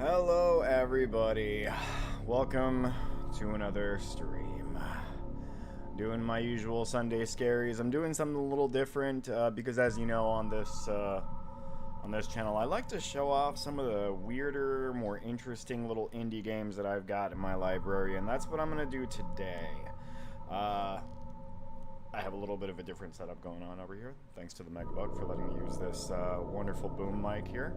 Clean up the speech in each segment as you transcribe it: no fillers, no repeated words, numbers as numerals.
Hello everybody, welcome to another stream. Doing my usual Sunday scaries. I'm doing something a little different because as you know on this channel I like to show off some of the weirder, more interesting little indie games that I've got in my library, and that's what I'm gonna do today. I have a little bit of a different setup going on over here, thanks to the Megabug for letting me use this wonderful boom mic here.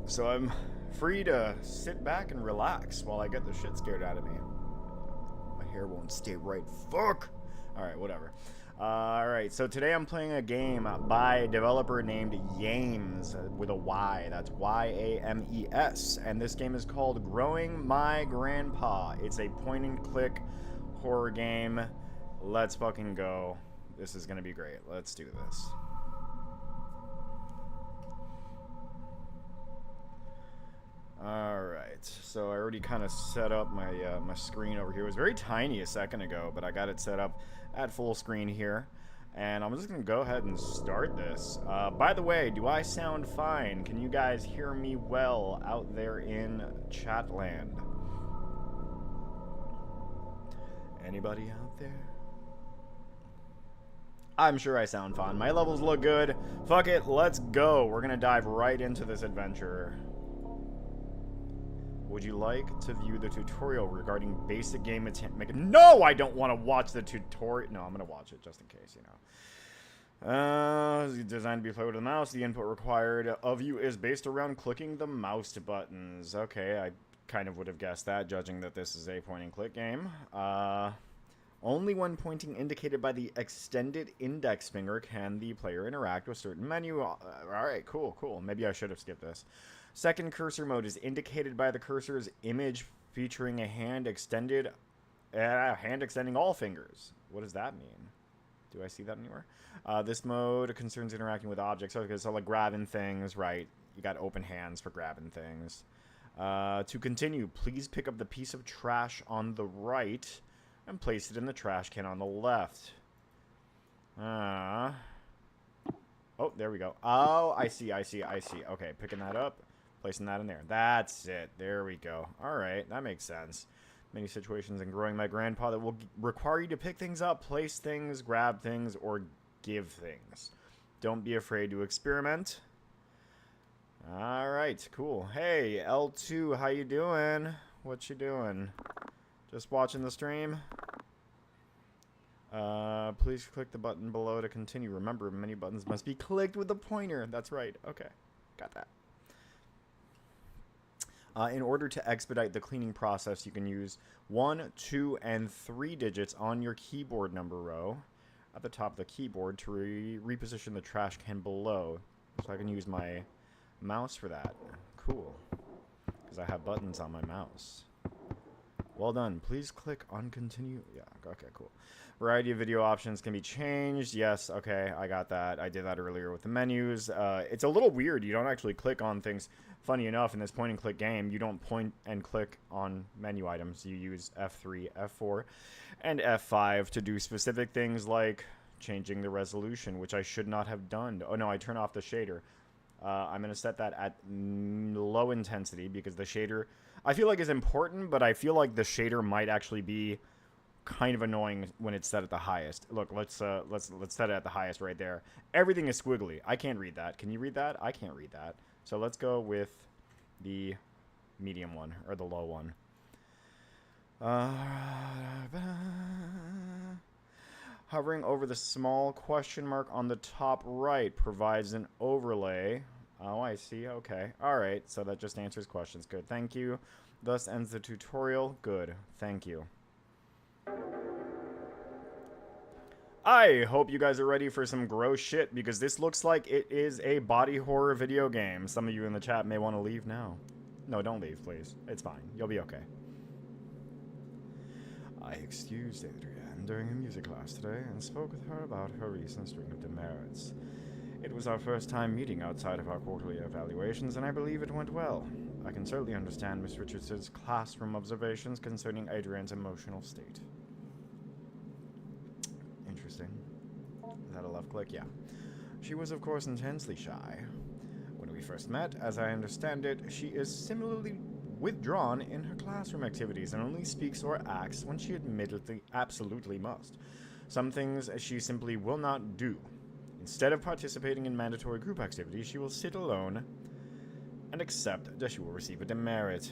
So I'm free to sit back and relax while I get the shit scared out of me. My hair won't stay right. Fuck! Alright, whatever. Alright, so today I'm playing a game by a developer named Yames, with a Y. That's Y-A-M-E-S. And this game is called Growing My Grandpa. It's a point-and-click horror game. Let's fucking go. This is gonna be great. Let's do this. Alright, so I already kind of set up my my screen over here. It was very tiny a second ago, but I got it set up at full screen here. And I'm just going to go ahead and start this. By the way, do I sound fine? Can you guys hear me well out there in chatland? Anybody out there? I'm sure I sound fine. My levels look good. Fuck it, let's go. We're going to dive right into this adventure. Would you like to view the tutorial regarding basic game mechanics? No, I don't want to watch the tutorial. No, I'm going to watch it just in case, you know. Designed to be played with the mouse. The input required of you is based around clicking the mouse buttons. Okay, I kind of would have guessed that, judging that this is a point-and-click game. Only when pointing indicated by the extended index finger can the player interact with certain menu. Alright, cool. Maybe I should have skipped this. Second cursor mode is indicated by the cursor's image featuring a hand extending all fingers. What does that mean? Do I see that anywhere? This mode concerns interacting with objects. Okay, so like grabbing things, right? You got open hands for grabbing things. To continue, please pick up the piece of trash on the right and place it in the trash can on the left. Oh, there we go. Oh, I see. Okay, picking that up. Placing that in there. That's it. There we go. Alright, that makes sense. Many situations in Growing My Grandpa that will require you to pick things up, place things, grab things, or give things. Don't be afraid to experiment. Alright, cool. Hey, L2, how you doing? What you doing? Just watching the stream? Please click the button below to continue. Remember, many buttons must be clicked with the pointer. That's right. Okay, got that. In order to expedite the cleaning process, you can use 1, 2, and 3 digits on your keyboard number row at the top of the keyboard to reposition the trash can below. So I can use my mouse for that. Cool. Because I have buttons on my mouse. Well done. Please click on continue. Yeah, okay, cool. Variety of video options can be changed. Yes, okay, I got that. I did that earlier with the menus. It's a little weird. You don't actually click on things. Funny enough, in this point-and-click game, you don't point and click on menu items. You use F3, F4, and F5 to do specific things like changing the resolution, which I should not have done. Oh, no, I turn off the shader. I'm going to set that at low intensity because the shader, I feel like, is important, but I feel like the shader might actually be kind of annoying when it's set at the highest. Look, let's set it at the highest right there. Everything is squiggly. I can't read that. Can you read that? I can't read that. So let's go with the medium one, or the low one. Hovering over the small question mark on the top right provides an overlay. Oh, I see. Okay. Alright, so that just answers questions. Good. Thank you. Thus ends the tutorial. Good. Thank you. I hope you guys are ready for some gross shit, because this looks like it is a body horror video game. Some of you in the chat may want to leave now. No, don't leave, please. It's fine. You'll be okay. I excused Adrienne during a music class today and spoke with her about her recent string of demerits. It was our first time meeting outside of our quarterly evaluations, and I believe it went well. I can certainly understand Miss Richardson's classroom observations concerning Adrienne's emotional state. Interesting. Is that a left click? Yeah. She was, of course, intensely shy. When we we first met. As I understand it, she is similarly withdrawn in her classroom activities and only speaks or acts when she admittedly absolutely must. Some things she simply will not do. Instead of participating in mandatory group activities, she will sit alone and accept that she will receive a demerit.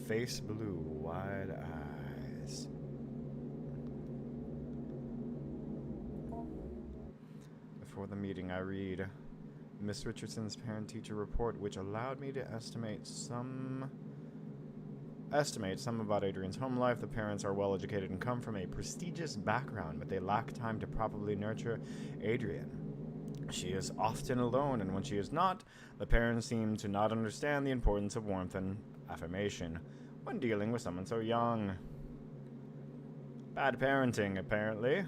Face blue, wide eyes. Before the meeting, I read Miss Richardson's parent-teacher report, which allowed me to estimate some about Adrian's home life. The parents are well-educated and come from a prestigious background, but they lack time to properly nurture Adrian. She is often alone, and when she is not, the parents seem to not understand the importance of warmth and affirmation when dealing with someone so young. Bad parenting, apparently.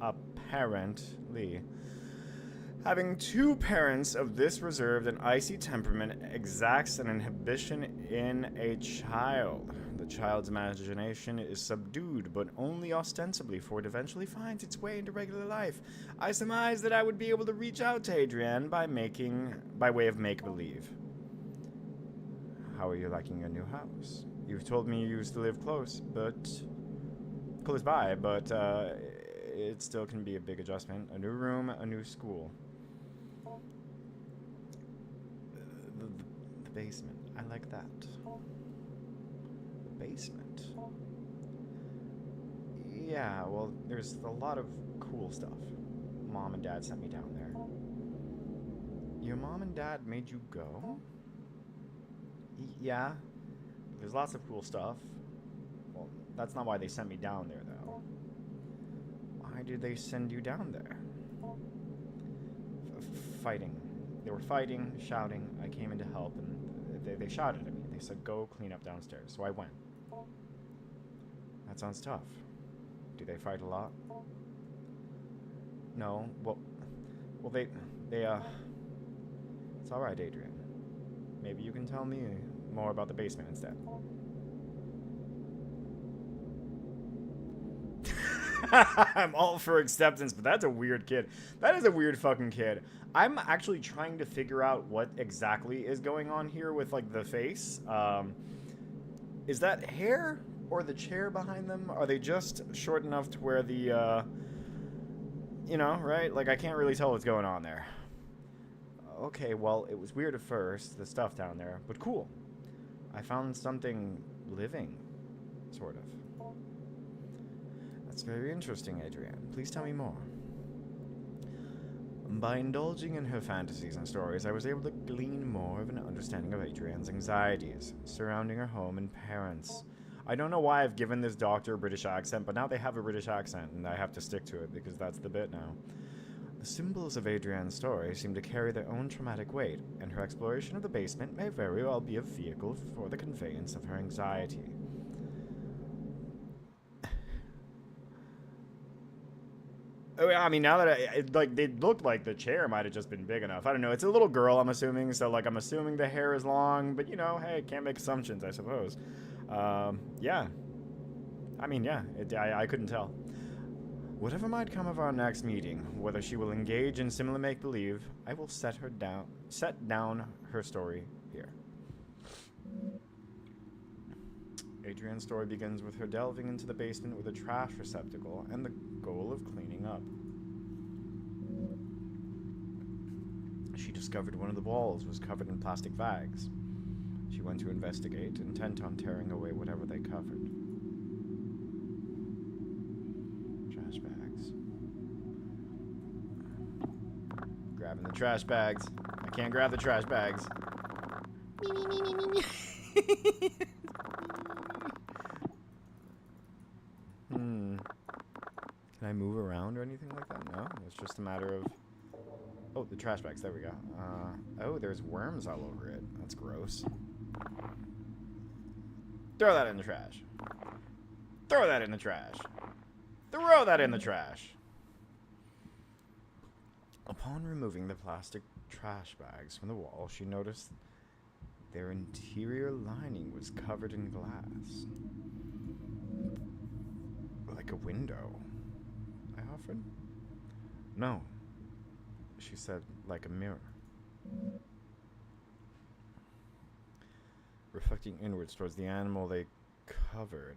Apparently. Having two parents of this reserved and icy temperament exacts an inhibition in a child. The child's imagination is subdued, but only ostensibly, for it eventually finds its way into regular life. I surmised that I would be able to reach out to Adrienne by way of make-believe. How are you liking your new house? You've told me you used to live close by, but it still can be a big adjustment. A new room, a new school. The basement. I like that. The basement. Yeah, well, there's a lot of cool stuff. Mom and Dad sent me down there. Your mom and Dad made you go? Yeah. There's lots of cool stuff. Well, that's not why they sent me down there, though. Why did they send you down there? Fighting. They were fighting, shouting. I came in to help, and they shouted at me. They said, go clean up downstairs. So I went. That sounds tough. Do they fight a lot? No. Well, it's alright, Adrian. Maybe you can tell me more about the basement instead. I'm all for acceptance, but that's a weird kid. That is a weird fucking kid. I'm actually trying to figure out what exactly is going on here with, like, the face. Is that hair or the chair behind them? Are they just short enough to where the, right? Like, I can't really tell what's going on there. Okay, well, it was weird at first, the stuff down there, but cool. I found something living, sort of. That's very interesting, Adrienne. Please tell me more. By indulging in her fantasies and stories, I was able to glean more of an understanding of Adrienne's anxieties surrounding her home and parents. I don't know why I've given this doctor a British accent, but now they have a British accent, and I have to stick to it because that's the bit now. The symbols of Adrienne's story seem to carry their own traumatic weight, and her exploration of the basement may very well be a vehicle for the conveyance of her anxiety. I mean, now that they looked like the chair might have just been big enough. I don't know. It's a little girl, I'm assuming. So, like, I'm assuming the hair is long. But, hey, can't make assumptions, I suppose. Yeah. I mean, yeah. I couldn't tell. Whatever might come of our next meeting, whether she will engage in similar make-believe, I will set down her story here. Adrienne's story begins with her delving into the basement with a trash receptacle and the goal of cleaning up. She discovered one of the walls was covered in plastic bags. She went to investigate, intent on tearing away whatever they covered. Trash bags. Grabbing the trash bags. I can't grab the trash bags. Can I move around or anything like that? No, it's just a matter of... Oh, the trash bags. There we go. Oh, there's worms all over it. That's gross. Throw that in the trash. Throw that in the trash. Throw that in the trash. Upon removing the plastic trash bags from the wall, she noticed their interior lining was covered in glass. Like a window. I offered? No. she said, like a mirror. Reflecting inwards towards the animal they covered.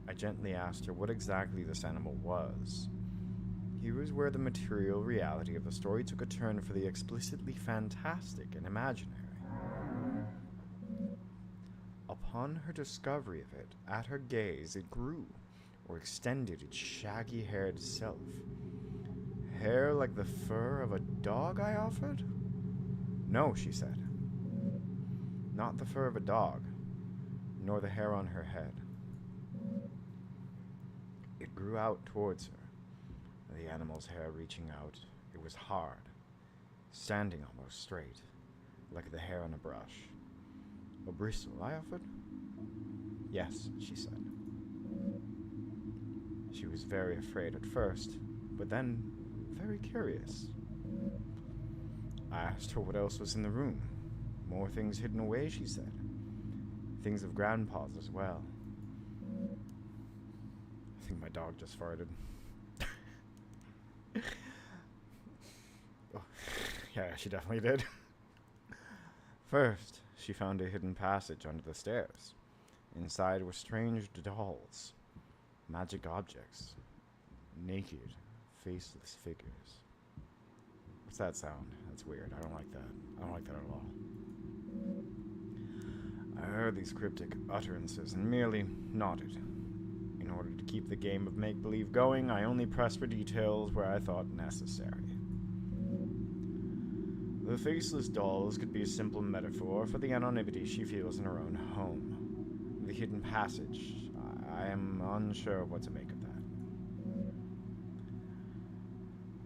I gently asked her what exactly this animal was. Here is where the material reality of the story took a turn for the explicitly fantastic and imaginary. Upon her discovery of it, at her gaze, it grew, or extended its shaggy-haired self. Hair like the fur of a dog, I offered? No, she said. Not the fur of a dog, nor the hair on her head. It grew out towards her, the animal's hair reaching out. It was hard, standing almost straight, like the hair on a brush. A bristle, I offered? Yes, she said. She was very afraid at first, but then very curious. I asked her what else was in the room. More things hidden away, she said. Things of Grandpa's as well. I think my dog just farted. Oh, yeah, she definitely did. First, she found a hidden passage under the stairs. Inside were strange dolls, magic objects, naked, faceless figures. What's that sound? That's weird. I don't like that. I don't like that at all. I heard these cryptic utterances and merely nodded. In order to keep the game of make-believe going, I only pressed for details where I thought necessary. The faceless dolls could be a simple metaphor for the anonymity she feels in her own home. The hidden passage, I am unsure of what to make of that.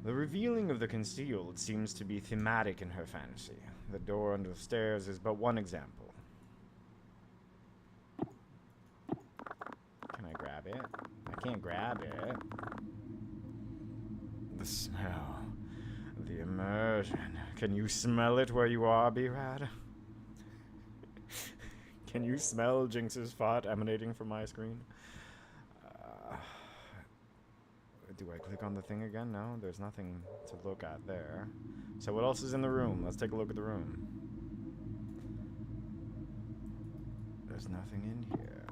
The revealing of the concealed seems to be thematic in her fantasy. The door under the stairs is but one example. Can I grab it? I can't grab it. The smell. The immersion. Can you smell it where you are, B-Rad? Can you smell Jinx's fart emanating from my screen? Do I click on the thing again? No, there's nothing to look at there. So what else is in the room? Let's take a look at the room. There's nothing in here.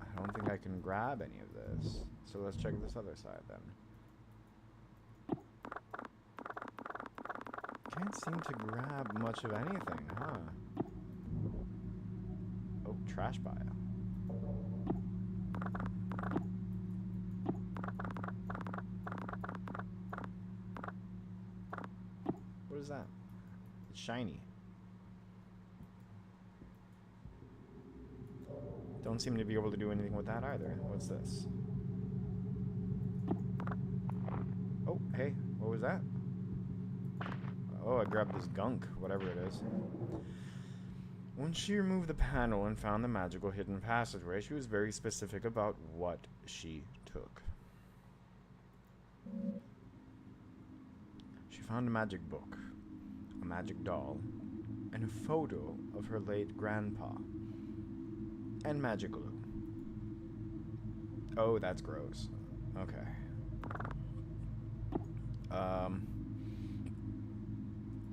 I don't think I can grab any of this. So let's check this other side then. Can't seem to grab much of anything, huh? Oh, trash bio. What is that? It's shiny. Don't seem to be able to do anything with that either. What's this? Oh, hey, what was that? Oh, I grabbed this gunk, whatever it is. Once she removed the panel and found the magical hidden passageway, she was very specific about what she took. She found a magic book, a magic doll, and a photo of her late grandpa. And magic glue. Oh, that's gross. Okay.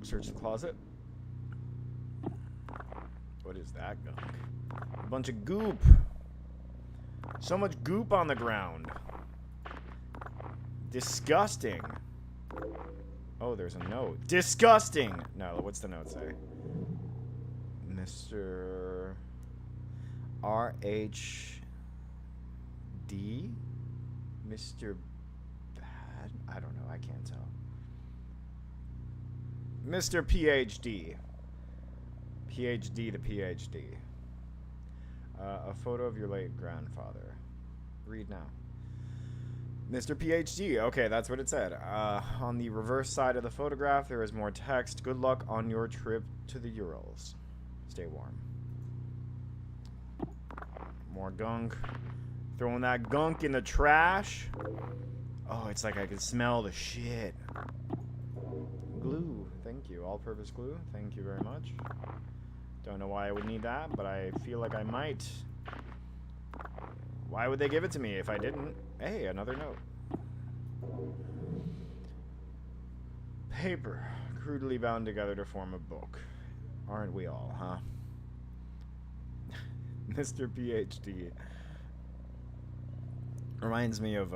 Search the closet. What is that gunk? A bunch of goop. So much goop on the ground. Disgusting. Oh, there's a note. Disgusting! No, what's the note say? Mr. R.H.D.? Mr. Bad? I don't know, I can't tell. Mr. Ph.D. Ph.D. the Ph.D. A photo of your late grandfather. Read now. Mr. Ph.D. Okay, that's what it said. On the reverse side of the photograph, there is more text. Good luck on your trip to the Urals. Stay warm. More gunk. Throwing that gunk in the trash. Oh, it's like I can smell the shit. Glue. Thank you. All-purpose glue. Thank you very much. Don't know why I would need that, but I feel like I might. Why would they give it to me if I didn't? Hey, another note. Paper, crudely bound together to form a book. Aren't we all, huh? Mr. PhD reminds me of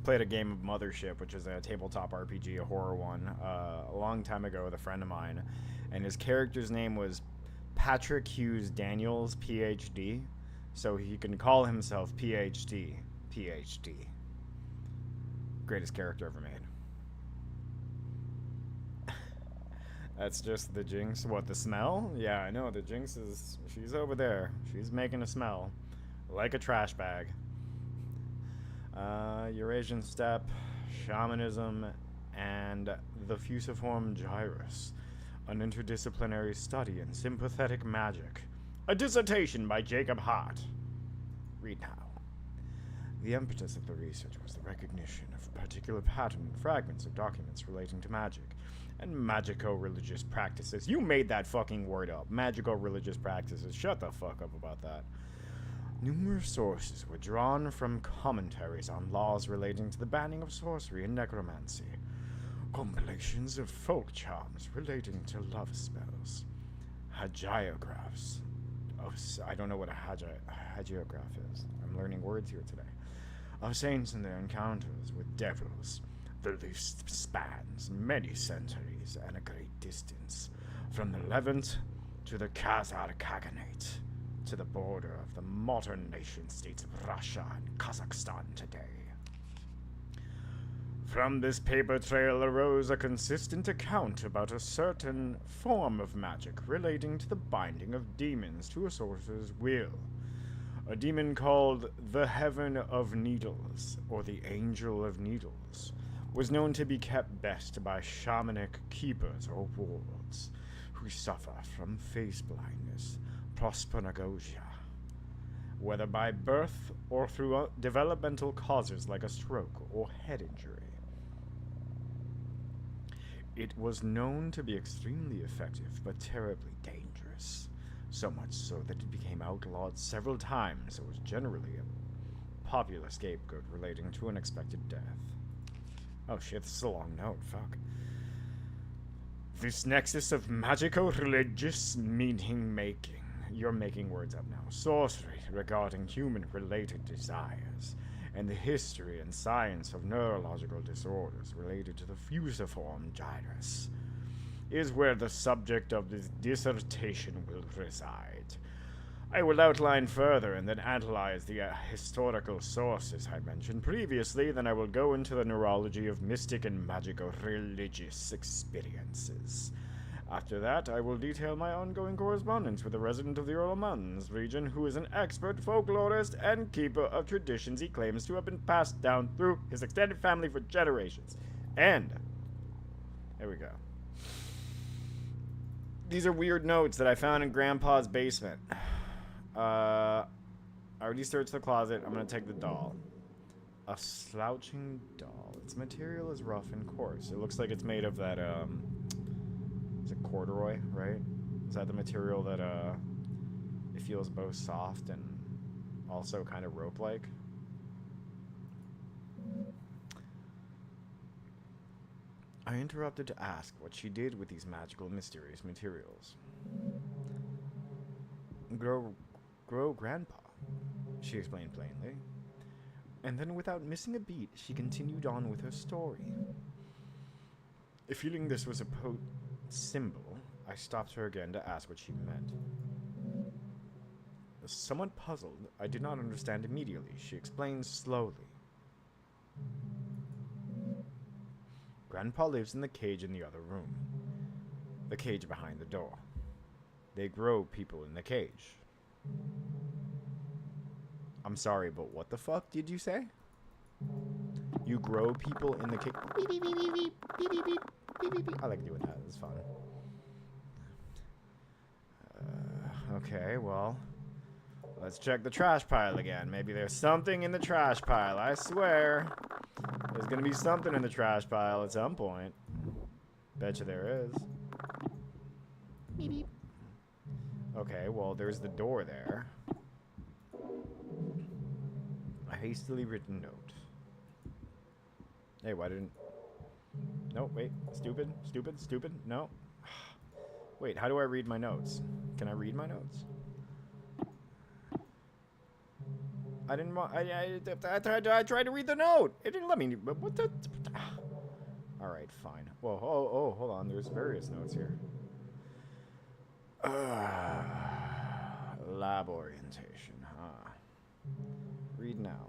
played a game of Mothership, which is a tabletop RPG, a horror one, a long time ago with a friend of mine, and his character's name was Patrick Hughes Daniels, PhD, so he can call himself PhD. PhD. Greatest character ever made. That's just the Jinx. What, the smell? Yeah, I know, the Jinx is... she's over there. She's making a smell. Like a trash bag. Eurasian steppe, shamanism, and the fusiform gyrus. An interdisciplinary study in sympathetic magic. A dissertation by Jacob Hart. Read now. The impetus of the research was the recognition of particular pattern and fragments of documents relating to magic and magico-religious practices. You made that fucking word up. Magico-religious practices. Shut the fuck up about that. Numerous sources were drawn from commentaries on laws relating to the banning of sorcery and necromancy, compilations of folk charms relating to love spells, hagiographs. Oh, I don't know what a hagiograph is. I'm learning words here today. Of saints and their encounters with devils. The list spans many centuries and a great distance, from the Levant to the Khazar Khaganate, to the border of the modern nation-states of Russia and Kazakhstan today. From this paper trail arose a consistent account about a certain form of magic relating to the binding of demons to a sorcerer's will. A demon called the Heaven of Needles, or the Angel of Needles, was known to be kept best by shamanic keepers or warlords who suffer from face blindness, prosopagnosia, whether by birth or through developmental causes like a stroke or head injury. It was known to be extremely effective but terribly dangerous, so much so that it became outlawed several times. It was generally a popular scapegoat relating to unexpected death. Oh shit, this is a long note, fuck. This nexus of magico-religious meaning-making. You're making words up now. Sorcery regarding human-related desires, and the history and science of neurological disorders related to the fusiform gyrus, is where the subject of this dissertation will reside. I will outline further and then analyze the historical sources I mentioned previously, then I will go into the neurology of mystic and magico-religious experiences. After that, I will detail my ongoing correspondence with a resident of the Earl Mountains region who is an expert folklorist and keeper of traditions he claims to have been passed down through his extended family for generations. And, there we go. These are weird notes that I found in Grandpa's basement. I already searched the closet. I'm gonna take the doll. A slouching doll. Its material is rough and coarse. It looks like it's made of that, is it corduroy, right? Is that the material that, it feels both soft and also kind of rope-like? I interrupted to ask what she did with these magical, mysterious materials. Grow Grandpa, she explained plainly. And then, without missing a beat, she continued on with her story. Feeling this was a symbol, I stopped her again to ask what she meant. Somewhat puzzled, I did not understand immediately. She explained slowly. Grandpa lives in the cage in the other room. The cage behind the door. They grow people in the cage. I'm sorry, but what the fuck did you say? You grow people in the cage. Beep, beep, beep, beep, beep, beep, beep, beep, beep, beep. I like doing that. It's fun. Okay, well, let's check the trash pile again. Maybe there's something in the trash pile. I swear. There's gonna be something in the trash pile at some point. Betcha there is. Beep, beep. Okay, well, there's the door there. A hastily written note. Hey, why didn't... No, wait. Stupid. Stupid. Stupid. No. Wait, how do I read my notes? Can I read my notes? I didn't want. I tried to read the note. It didn't let me. But what the? All right, fine. Whoa. Oh. Hold on. There's various notes here. Lab orientation. Huh. Read now.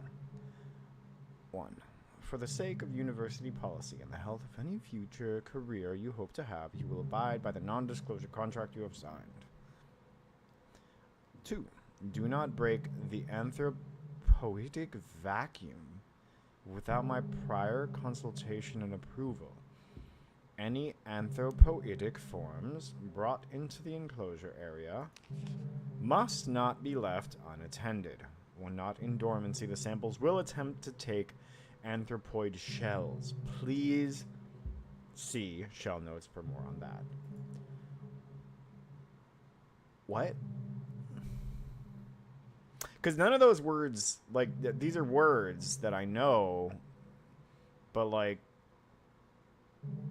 1. For the sake of university policy and the health of any future career you hope to have, you will abide by the non-disclosure contract you have signed. 2. Do not break the anthropoetic vacuum without my prior consultation and approval. Any anthropoetic forms brought into the enclosure area must not be left unattended. When not in dormancy, the samples will attempt to take anthropoid shells. Please see shell notes for more on that. What? Because none of those words, like, these are words that I know, but, like,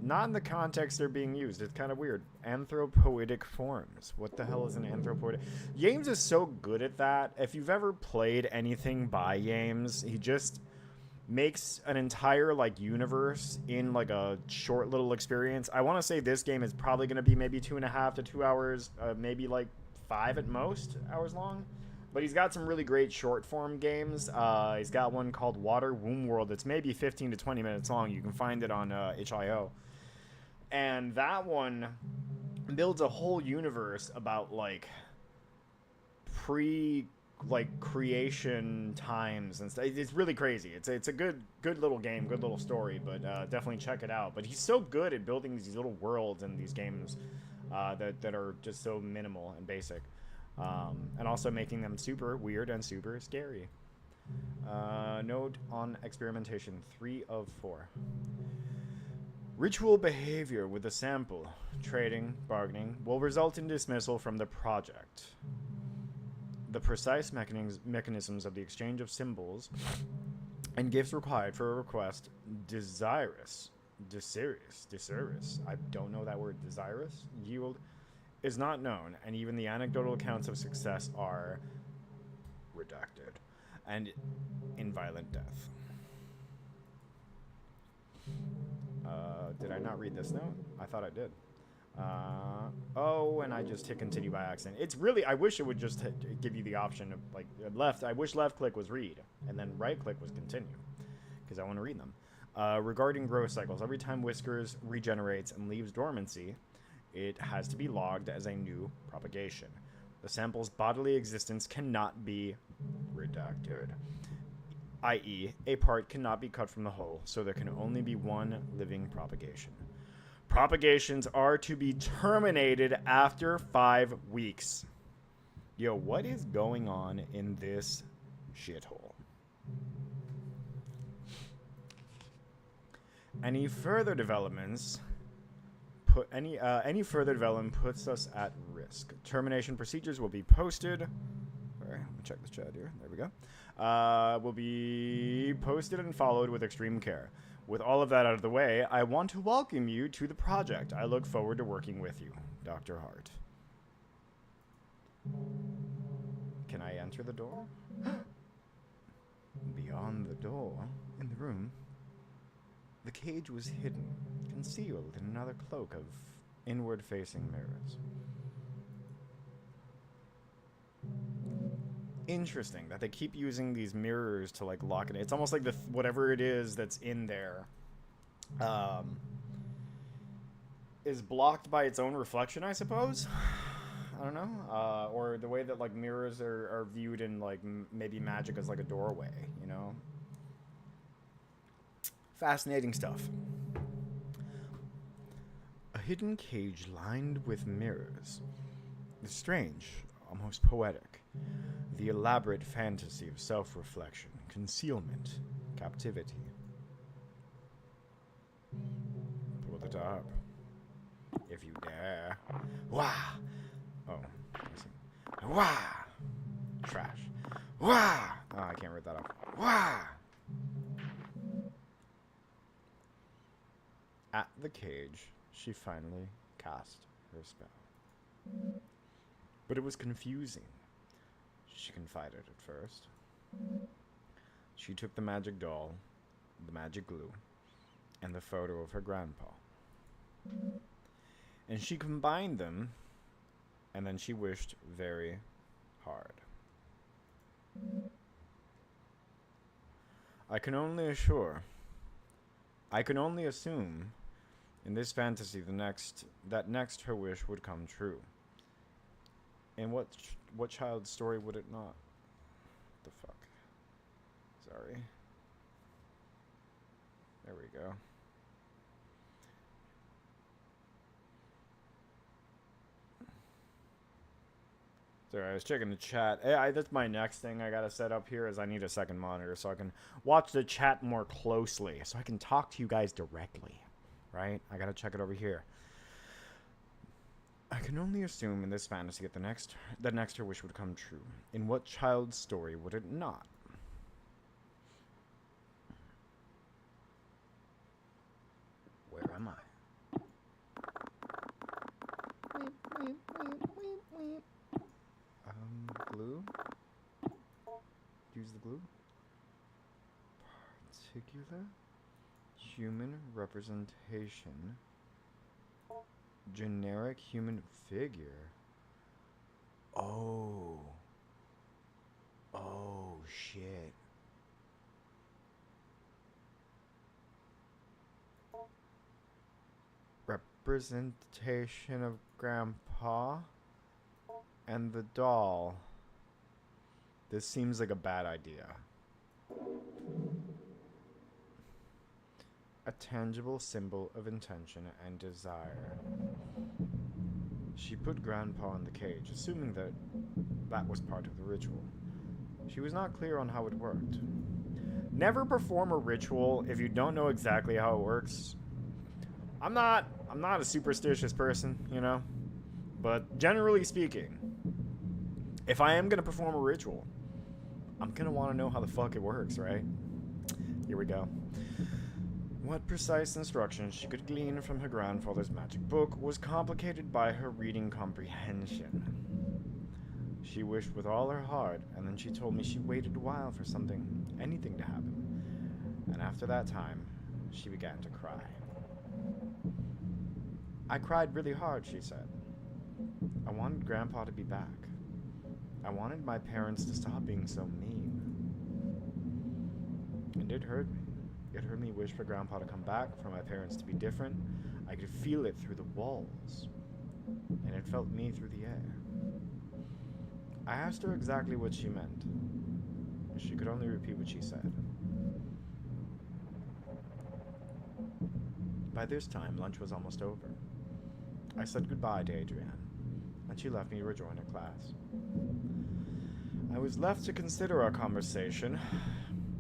not in the context they're being used. It's kind of weird. Anthropoetic forms. What the hell is an anthropoetic? James is so good at that. If you've ever played anything by James, he just makes an entire, like, universe in, like, a short little experience. I want to say this game is probably going to be maybe 2.5 to 2 hours, maybe, like, 5 at most hours long. But he's got some really great short form games. He's got one called Water Womb World that's maybe 15 to 20 minutes long. You can find it on itch.io. And that one builds a whole universe about, like, creation times and stuff. It's really crazy. It's a good little game, good little story, but definitely check it out. But he's so good at building these little worlds in these games that are just so minimal and basic. And also making them super weird and super scary. Note on experimentation 3 of 4. Ritual behavior with the sample, trading, bargaining, will result in dismissal from the project. The precise mechanisms of the exchange of symbols and gifts required for a request desirous, I don't know that word, desirous, yield, is not known, and even the anecdotal accounts of success are redacted and in violent death. Did I not read this note? I thought I did. Oh, and I just hit continue by accident. It's really, I wish it would just give you the option of, like, left. I wish left click was read, and then right click was continue, because I want to read them. Regarding growth cycles, every time Whiskers regenerates and leaves dormancy, it has to be logged as a new propagation. The sample's bodily existence cannot be redacted, i.e., a part cannot be cut from the whole, so there can only be one living propagation. Propagations are to be terminated after 5 weeks. Yo, what is going on in this shithole? Any further development puts us at risk. Termination procedures will be posted. All right, let me check the chat here. There we go. Will be posted and followed with extreme care. With all of that out of the way, I want to welcome you to the project. I look forward to working with you, Dr. Hart. Can I enter the door? Beyond the door, in the room, the cage was hidden, concealed in another cloak of inward-facing mirrors. Interesting that they keep using these mirrors to, like, lock it. It's almost like whatever it is that's in there is blocked by its own reflection, I suppose. I don't know. Or the way that, like, mirrors are viewed in, like, maybe magic as, like, a doorway, you know? Fascinating stuff. A hidden cage lined with mirrors. It's strange, almost poetic. The elaborate fantasy of self-reflection, concealment, captivity. Pull the top. If you dare. Wah! Oh. Wah! Trash. Wah! Oh, I can't rip that off. Wah! At the cage, she finally cast her spell. But it was confusing, she confided at first. She took the magic doll, the magic glue, and the photo of her grandpa. And she combined them, and then she wished very hard. I can only assume in this fantasy that next her wish would come true. And what child's story would it not? The fuck? Sorry. There we go. Sorry, I was checking the chat. That's my next thing I gotta set up here is I need a second monitor so I can watch the chat more closely, so I can talk to you guys directly, right? I gotta check it over here. I can only assume in this fantasy that next her wish would come true. In what child's story would it not? Where am I? Glue? Use the glue? Particular human representation. Generic human figure. Oh. Oh, shit. Representation of Grandpa and the doll. This seems like a bad idea. A tangible symbol of intention and desire. She put Grandpa in the cage, assuming that was part of the ritual. She was not clear on how it worked. Never perform a ritual if you don't know exactly how it works. I'm not a superstitious person, you know? But generally speaking, if I am going to perform a ritual, I'm going to want to know how the fuck it works, right? Here we go. What precise instructions she could glean from her grandfather's magic book was complicated by her reading comprehension. She wished with all her heart, and then she told me she waited a while for anything to happen. And after that time, she began to cry. I cried really hard, she said. I wanted Grandpa to be back. I wanted my parents to stop being so mean. And it hurt me. It hurt me wish for Grandpa to come back, for my parents to be different. I could feel it through the walls. And it felt me through the air. I asked her exactly what she meant. She could only repeat what she said. By this time, lunch was almost over. I said goodbye to Adrienne, and she left me to rejoin her class. I was left to consider our conversation.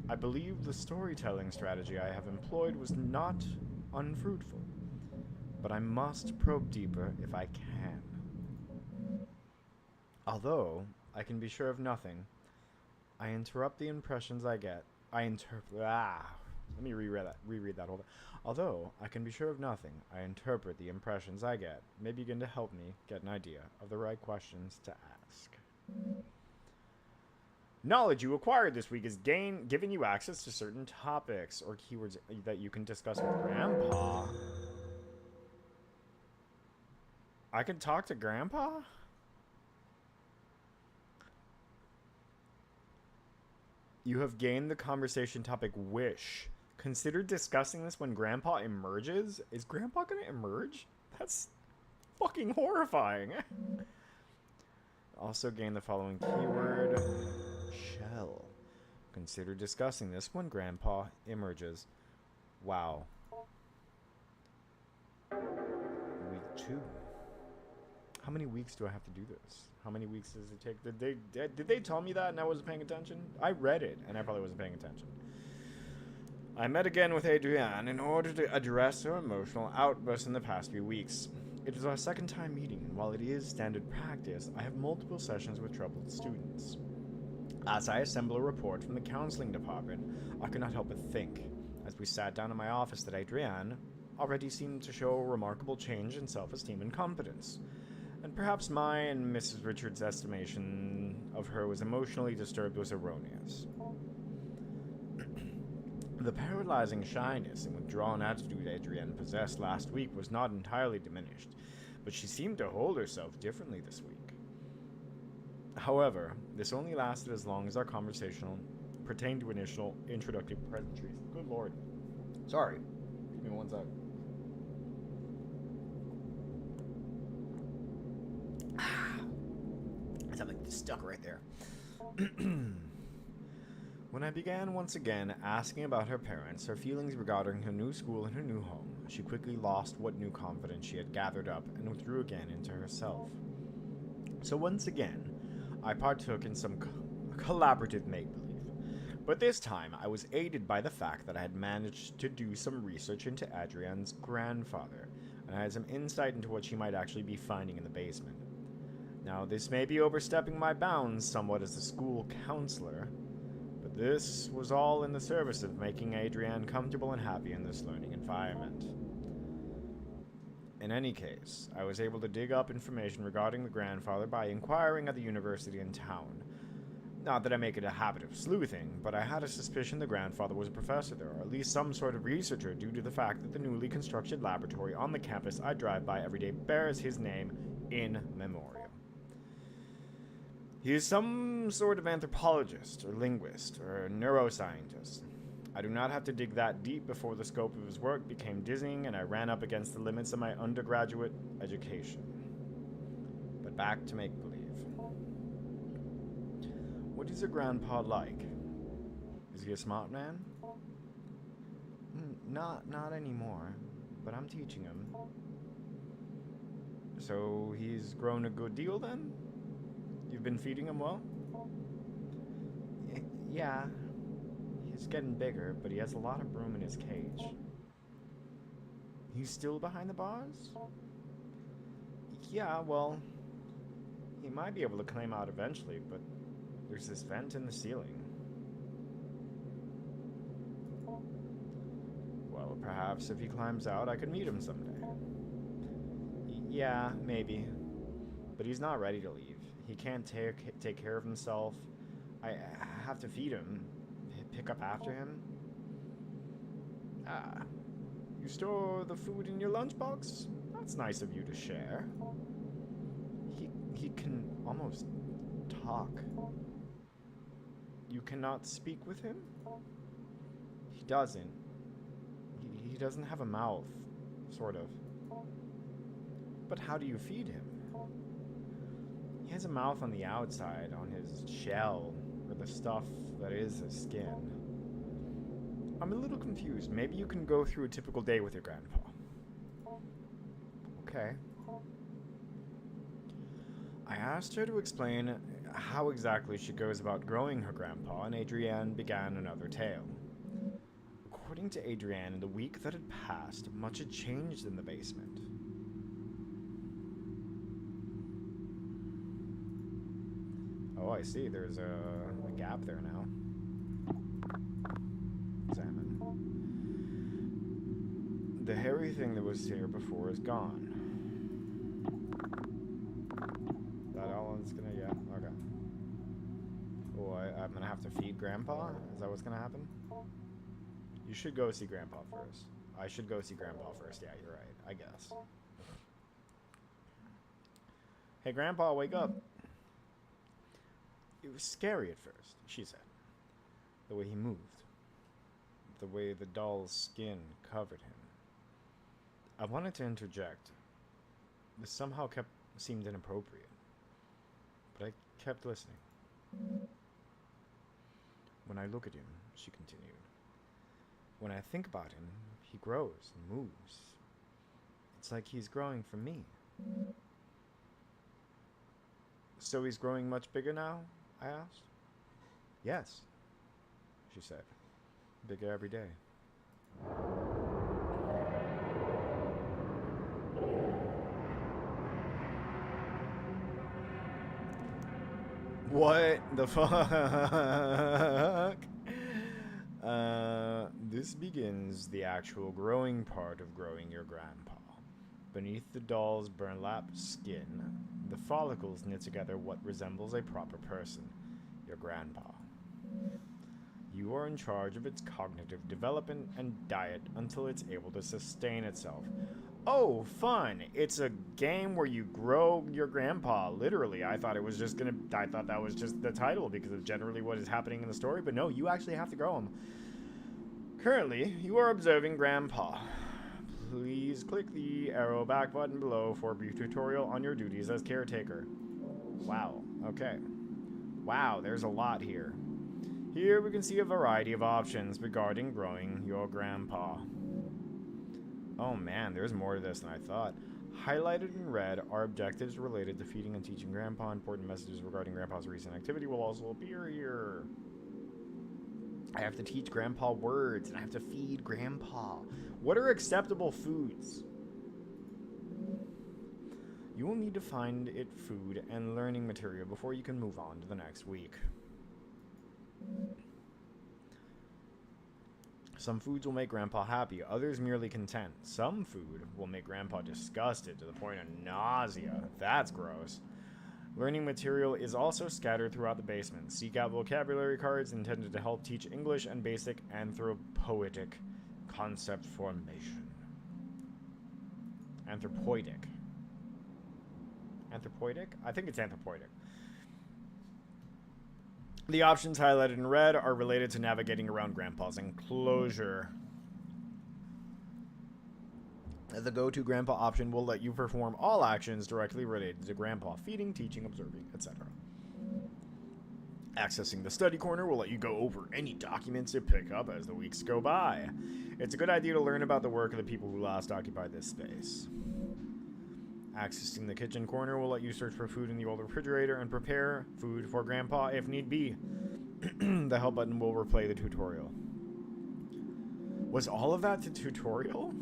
I believe the storytelling strategy I have employed was not unfruitful, but I must probe deeper if I can. Although I can be sure of nothing, I interrupt the impressions I get. Let me reread that whole thing. Although I can be sure of nothing, I interpret the impressions I get, may begin to help me get an idea of the right questions to ask. Knowledge you acquired this week is giving you access to certain topics or keywords that you can discuss with Grandpa. I can talk to Grandpa? You have gained the conversation topic wish. Consider discussing this when Grandpa emerges. Is Grandpa gonna emerge? That's fucking horrifying. Also gain the following keyword. Shell. Consider discussing this when Grandpa emerges. Wow. Week 2. How many weeks do I have to do this? How many weeks does it take? Did they tell me that and I wasn't paying attention? I read it and I probably wasn't paying attention. I met again with Adrienne in order to address her emotional outbursts in the past few weeks. It is our second time meeting, and while it is standard practice, I have multiple sessions with troubled students. As I assemble a report from the counseling department, I could not help but think, as we sat down in my office, that Adrienne, already seemed to show a remarkable change in self-esteem and confidence. And perhaps my and Mrs. Richards' estimation of her was emotionally disturbed was erroneous. The paralyzing shyness and withdrawn attitude Adrienne possessed last week was not entirely diminished, but she seemed to hold herself differently this week. However, this only lasted as long as our conversation pertained to initial introductory pleasantries. Good lord. Sorry. Give me one sec. Something stuck right there. When I began once again asking about her parents, her feelings regarding her new school and her new home, she quickly lost what new confidence she had gathered up and withdrew again into herself. So once again, I partook in some collaborative make-believe. But this time, I was aided by the fact that I had managed to do some research into Adrienne's grandfather, and I had some insight into what she might actually be finding in the basement. Now, this may be overstepping my bounds somewhat as a school counselor, but this was all in the service of making Adrienne comfortable and happy in this learning environment. In any case, I was able to dig up information regarding the grandfather by inquiring at the university in town. Not that I make it a habit of sleuthing, but I had a suspicion the grandfather was a professor there, or at least some sort of researcher, due to the fact that the newly constructed laboratory on the campus I drive by every day bears his name in memoriam. He is some sort of anthropologist, or linguist, or neuroscientist. I do not have to dig that deep before the scope of his work became dizzying and I ran up against the limits of my undergraduate education. But back to make-believe. What is your grandpa like? Is he a smart man? Not anymore, but I'm teaching him. So he's grown a good deal then? You've been feeding him well? Yeah. He's getting bigger, but he has a lot of room in his cage. He's still behind the bars? Yeah, well, he might be able to climb out eventually, but there's this vent in the ceiling. Well, perhaps if he climbs out, I could meet him someday. Yeah, maybe. But he's not ready to leave. He can't take care of himself. I have to feed him. Pick up after him. Ah. You store the food in your lunchbox? That's nice of you to share. He can almost talk. You cannot speak with him? He doesn't. He doesn't have a mouth, sort of. But how do you feed him? He has a mouth on the outside, on his shell, or the stuff that is his skin. I'm a little confused. Maybe you can go through a typical day with your grandpa. Okay. I asked her to explain how exactly she goes about growing her grandpa, and Adrienne began another tale. According to Adrienne, in the week that had passed, much had changed in the basement. Oh, I see. There's a gap there now. Examine. The hairy thing that was here before is gone. That all it's gonna, yeah, okay. Oh, I'm gonna have to feed Grandpa? Is that what's gonna happen? You should go see Grandpa first. I should go see Grandpa first. Yeah, you're right. I guess. Hey, Grandpa, wake up. It was scary at first, she said. The way he moved. The way the doll's skin covered him. I wanted to interject. This somehow seemed inappropriate. But I kept listening. When I look at him, she continued. When I think about him, he grows and moves. It's like he's growing for me. So he's growing much bigger now? I asked. Yes, she said. Bigger every day. What the fuck? This begins the actual growing part of growing your grandpa. Beneath the doll's burlap skin, the follicles knit together what resembles a proper person, your grandpa. You are in charge of its cognitive development and diet until it's able to sustain itself. Oh, fun! It's a game where you grow your grandpa. Literally, I thought that was just the title because of generally what is happening in the story. But no, you actually have to grow him. Currently, you are observing Grandpa. Please click the arrow back button below for a brief tutorial on your duties as caretaker. Wow. Okay. Wow, there's a lot here. Here we can see a variety of options regarding growing your grandpa. Oh man, there's more to this than I thought. Highlighted in red are objectives related to feeding and teaching Grandpa. Important messages regarding Grandpa's recent activity will also appear here. I have to teach Grandpa words, and I have to feed Grandpa. What are acceptable foods? You will need to find it food and learning material before you can move on to the next week. Some foods will make Grandpa happy, others merely content. Some food will make Grandpa disgusted to the point of nausea. That's gross. Learning material is also scattered throughout the basement. Seek out vocabulary cards intended to help teach English and basic anthropoetic concept formation. Anthropoetic. Anthropoetic? I think it's anthropoetic. The options highlighted in red are related to navigating around Grandpa's enclosure. The go-to Grandpa option will let you perform all actions directly related to Grandpa: feeding, teaching, observing, etc. Accessing the study corner will let you go over any documents you pick up as the weeks go by. It's a good idea to learn about the work of the people who last occupied this space. Accessing the kitchen corner will let you search for food in the old refrigerator and prepare food for Grandpa if need be. The help button will replay the tutorial. Was all of that the tutorial?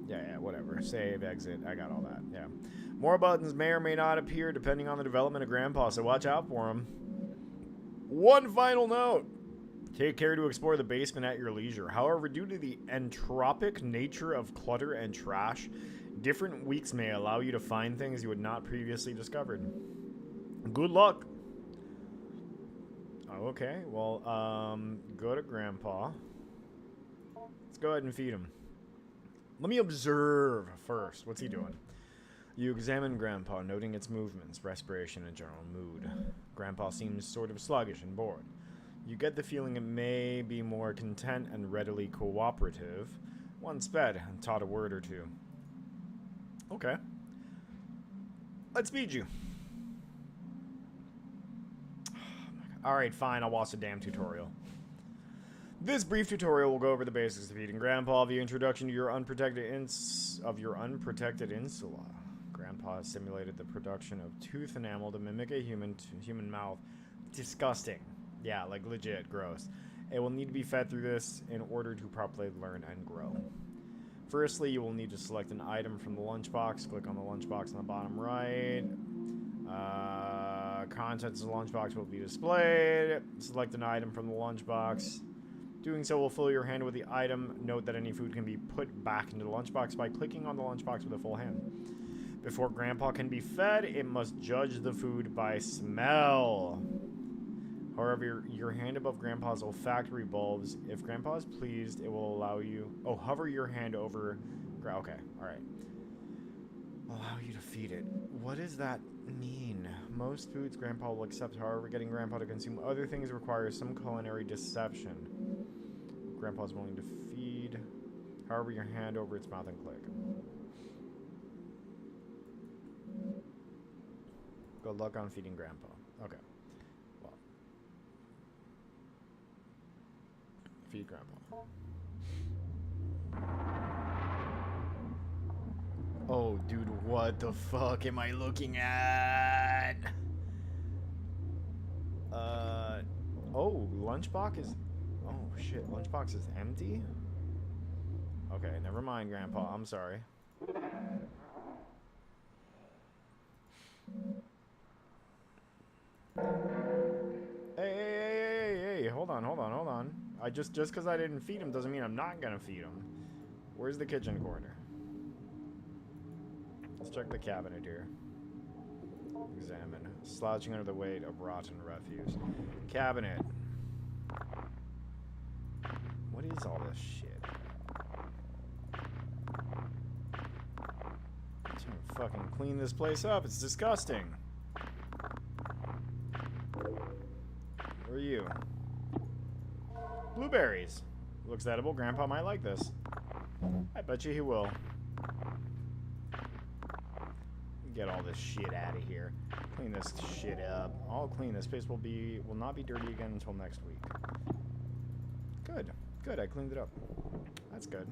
Yeah, whatever. Save, exit, I got all that, yeah. More buttons may or may not appear depending on the development of Grandpa, so watch out for them. One final note. Take care to explore the basement at your leisure. However, due to the entropic nature of clutter and trash, different weeks may allow you to find things you had not previously discovered. Good luck. Okay, well, go to Grandpa. Let's go ahead and feed him. Let me observe first. What's he doing? You examine Grandpa, noting its movements, respiration, and general mood. Grandpa seems sort of sluggish and bored. You get the feeling it may be more content and readily cooperative. Once fed and taught a word or two. Okay. Let's feed you. Alright, fine, I'll watch the damn tutorial. This brief tutorial will go over the basics of feeding Grandpa via introduction to your unprotected insula. Grandpa has simulated the production of tooth enamel to mimic a human mouth. Disgusting. Yeah, like legit gross. It will need to be fed through this in order to properly learn and grow. Firstly, you will need to select an item from the lunchbox. Click on the lunchbox on the bottom right. Contents of the lunchbox will be displayed. Select an item from the lunchbox. Doing so will fill your hand with the item. Note that any food can be put back into the lunchbox by clicking on the lunchbox with a full hand. Before Grandpa can be fed, it must judge the food by smell. However, your hand above Grandpa's olfactory bulbs. If Grandpa is pleased, it will allow you... Oh, hover your hand over... Okay, alright. Allow you to feed it. What does that mean? Most foods Grandpa will accept, however, getting Grandpa to consume other things requires some culinary deception. Grandpa's willing to feed. However, your hand over its mouth and click. Good luck on feeding Grandpa. Okay. Well. Feed Grandpa. Oh, dude, what the fuck am I looking at? Oh, lunchbox is... Oh, shit, lunchbox is empty? Okay, never mind, Grandpa, I'm sorry. Hey, Hey, hold on, hold on, hold on. Just because I didn't feed him doesn't mean I'm not gonna feed him. Where's the kitchen corner? Let's check the cabinet here. Examine. Slouching under the weight of rotten refuse. Cabinet. What is all this shit? I'm trying to fucking clean this place up. It's disgusting. Where are you? Blueberries. Looks edible. Grandpa might like this. I bet you he will. Get all this shit out of here. Clean this shit up. I'll clean. This place will not be dirty again until next week. Good. Good, I cleaned it up. That's good.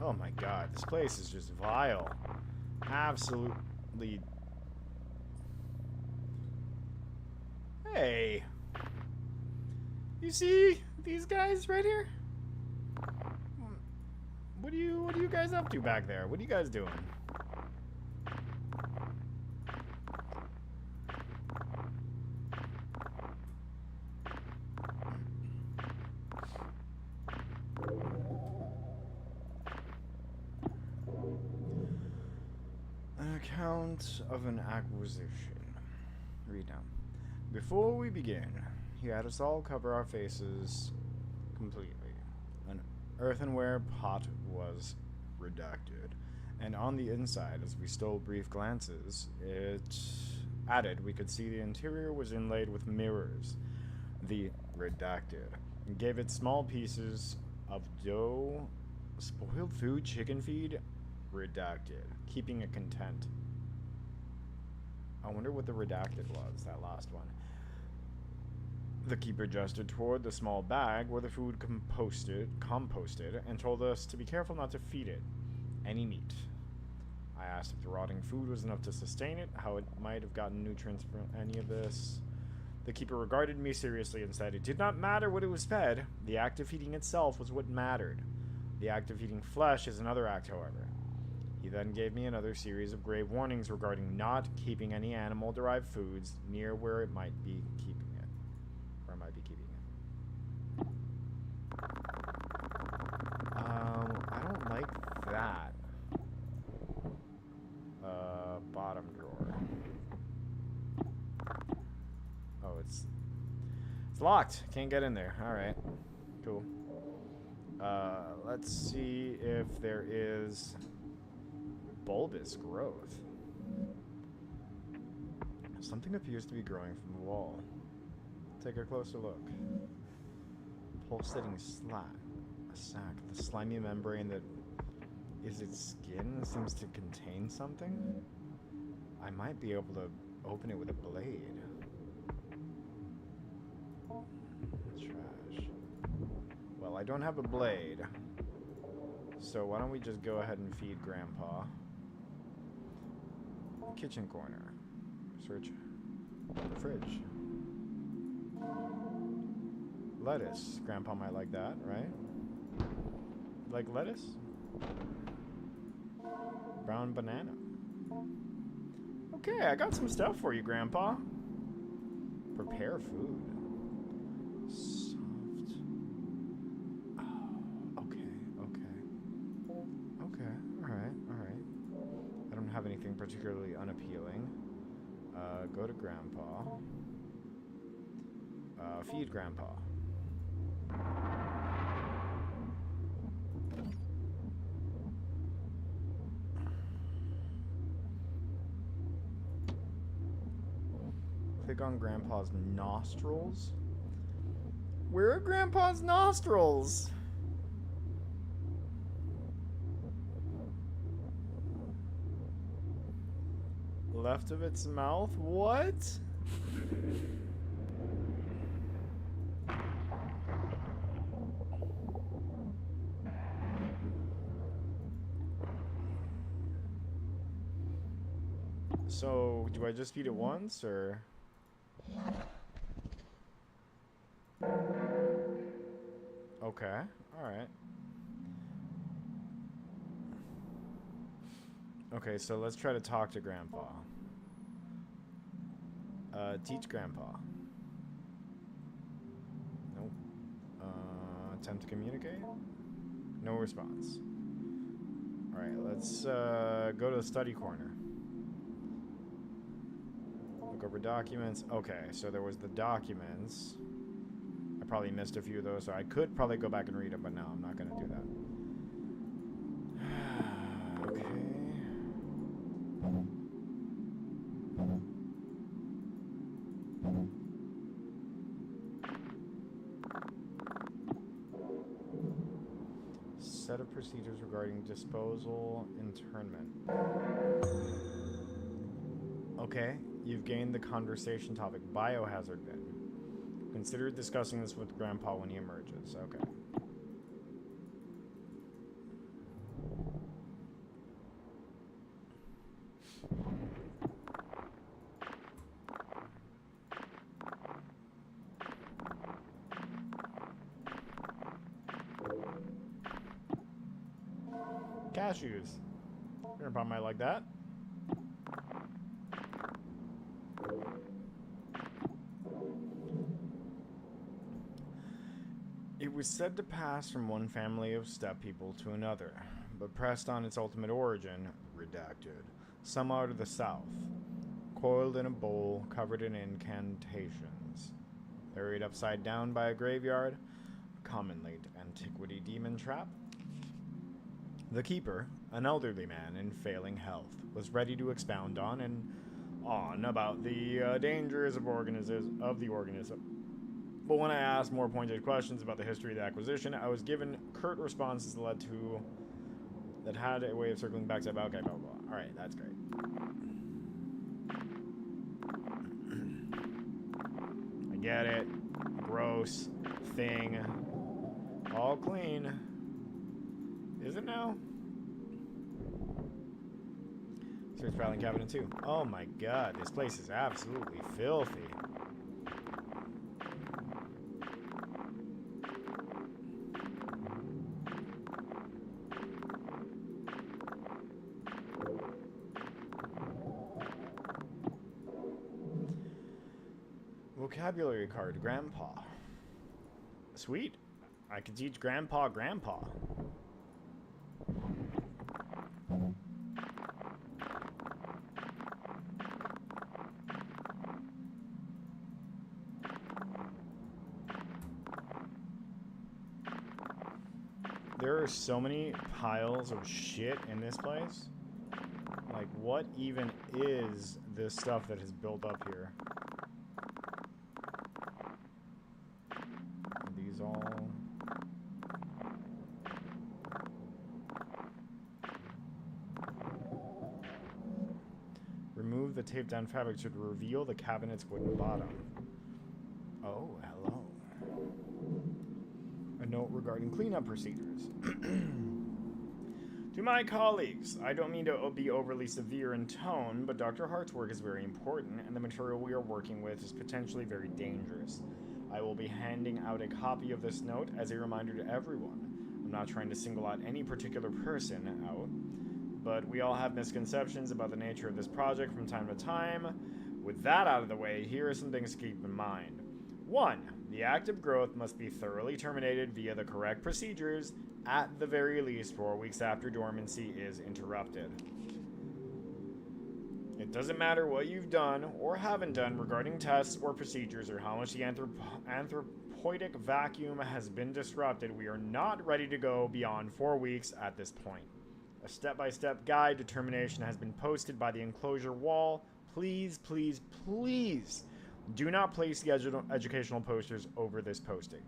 Oh my god, this place is just vile. Absolutely. Hey. You see these guys right here? What are you guys up to back there? What are you guys doing? An account of an acquisition. Read now. Before we begin, he had us all cover our faces completely. An earthenware pot was redacted, and on the inside, as we stole brief glances, it added we could see the interior was inlaid with mirrors. The redacted gave it small pieces of dough, spoiled food, chicken feed, redacted, keeping it content. I wonder what the redacted was, that last one. The keeper gestured toward the small bag where the food composted, and told us to be careful not to feed it any meat. I asked if the rotting food was enough to sustain it, how it might have gotten nutrients from any of this. The keeper regarded me seriously and said it did not matter what it was fed. The act of feeding itself was what mattered. The act of eating flesh is another act, however. He then gave me another series of grave warnings regarding not keeping any animal-derived foods near where it might be keeping it. Where I might be keeping it. I don't like that. Bottom drawer. Oh, it's locked. Can't get in there. Alright. Cool. Let's see if there is bulbous growth. Something appears to be growing from the wall. Take a closer look. Pulsating a sac. The slimy membrane that is its skin seems to contain something. I might be able to open it with a blade. Trash. Well, I don't have a blade. So why don't we just go ahead and feed Grandpa. Kitchen corner. Search the fridge. Lettuce. Grandpa might like that, right? Like lettuce? Brown banana. Okay, I got some stuff for you, Grandpa. Prepare food. Soft. Oh, okay. Alright. I don't have anything particularly unappealing. Go to Grandpa. Feed Grandpa. Click on Grandpa's nostrils. Where are Grandpa's nostrils? Left of its mouth? What? So, do I just feed it once, or? Okay, alright. Okay, so let's try to talk to Grandpa. Teach Grandpa. Attempt to communicate? No response. Alright, let's go to the study corner. Look over documents. Okay, so there was the documents. I probably missed a few of those, so I could probably go back and read them, but no, I'm not going to do that. Okay. Set of procedures regarding disposal, internment. Okay, you've gained the conversation topic, biohazard bin. Consider discussing this with Grandpa when he emerges. Okay. Cashews. Grandpa might like that. It was said to pass from one family of steppe people to another, but pressed on its ultimate origin, redacted, some out of the south, coiled in a bowl covered in incantations, buried upside down by a graveyard, commonly antiquity demon trap. The keeper, an elderly man in failing health, was ready to expound on about the dangers of the organism. But when I asked more pointed questions about the history of the acquisition, I was given curt responses that had a way of circling back to okay, blah, blah, blah. Alright, that's great. I get it. Gross. Thing. All clean. Is it now? Search filing cabinet too. Oh my god, this place is absolutely filthy. Vocabulary card, Grandpa. Sweet. I can teach Grandpa. There are so many piles of shit in this place. Like, what even is this stuff that has built up here? Are these all... Remove the taped down fabric to reveal the cabinet's wooden bottom. Oh, hello. A note regarding cleanup procedures. To my colleagues, I don't mean to be overly severe in tone, but Dr. Hart's work is very important, and the material we are working with is potentially very dangerous. I will be handing out a copy of this note as a reminder to everyone. I'm not trying to single out any particular person out, but we all have misconceptions about the nature of this project from time to time. With that out of the way, here are some things to keep in mind. 1. The active growth must be thoroughly terminated via the correct procedures, at the very least 4 weeks after dormancy is interrupted. It doesn't matter what you've done or haven't done regarding tests or procedures or how much the anthropoidic vacuum has been disrupted, we are not ready to go beyond 4 weeks at this point. A step-by-step guide determination has been posted by the enclosure wall. Please, please, please do not place the educational posters over this posting.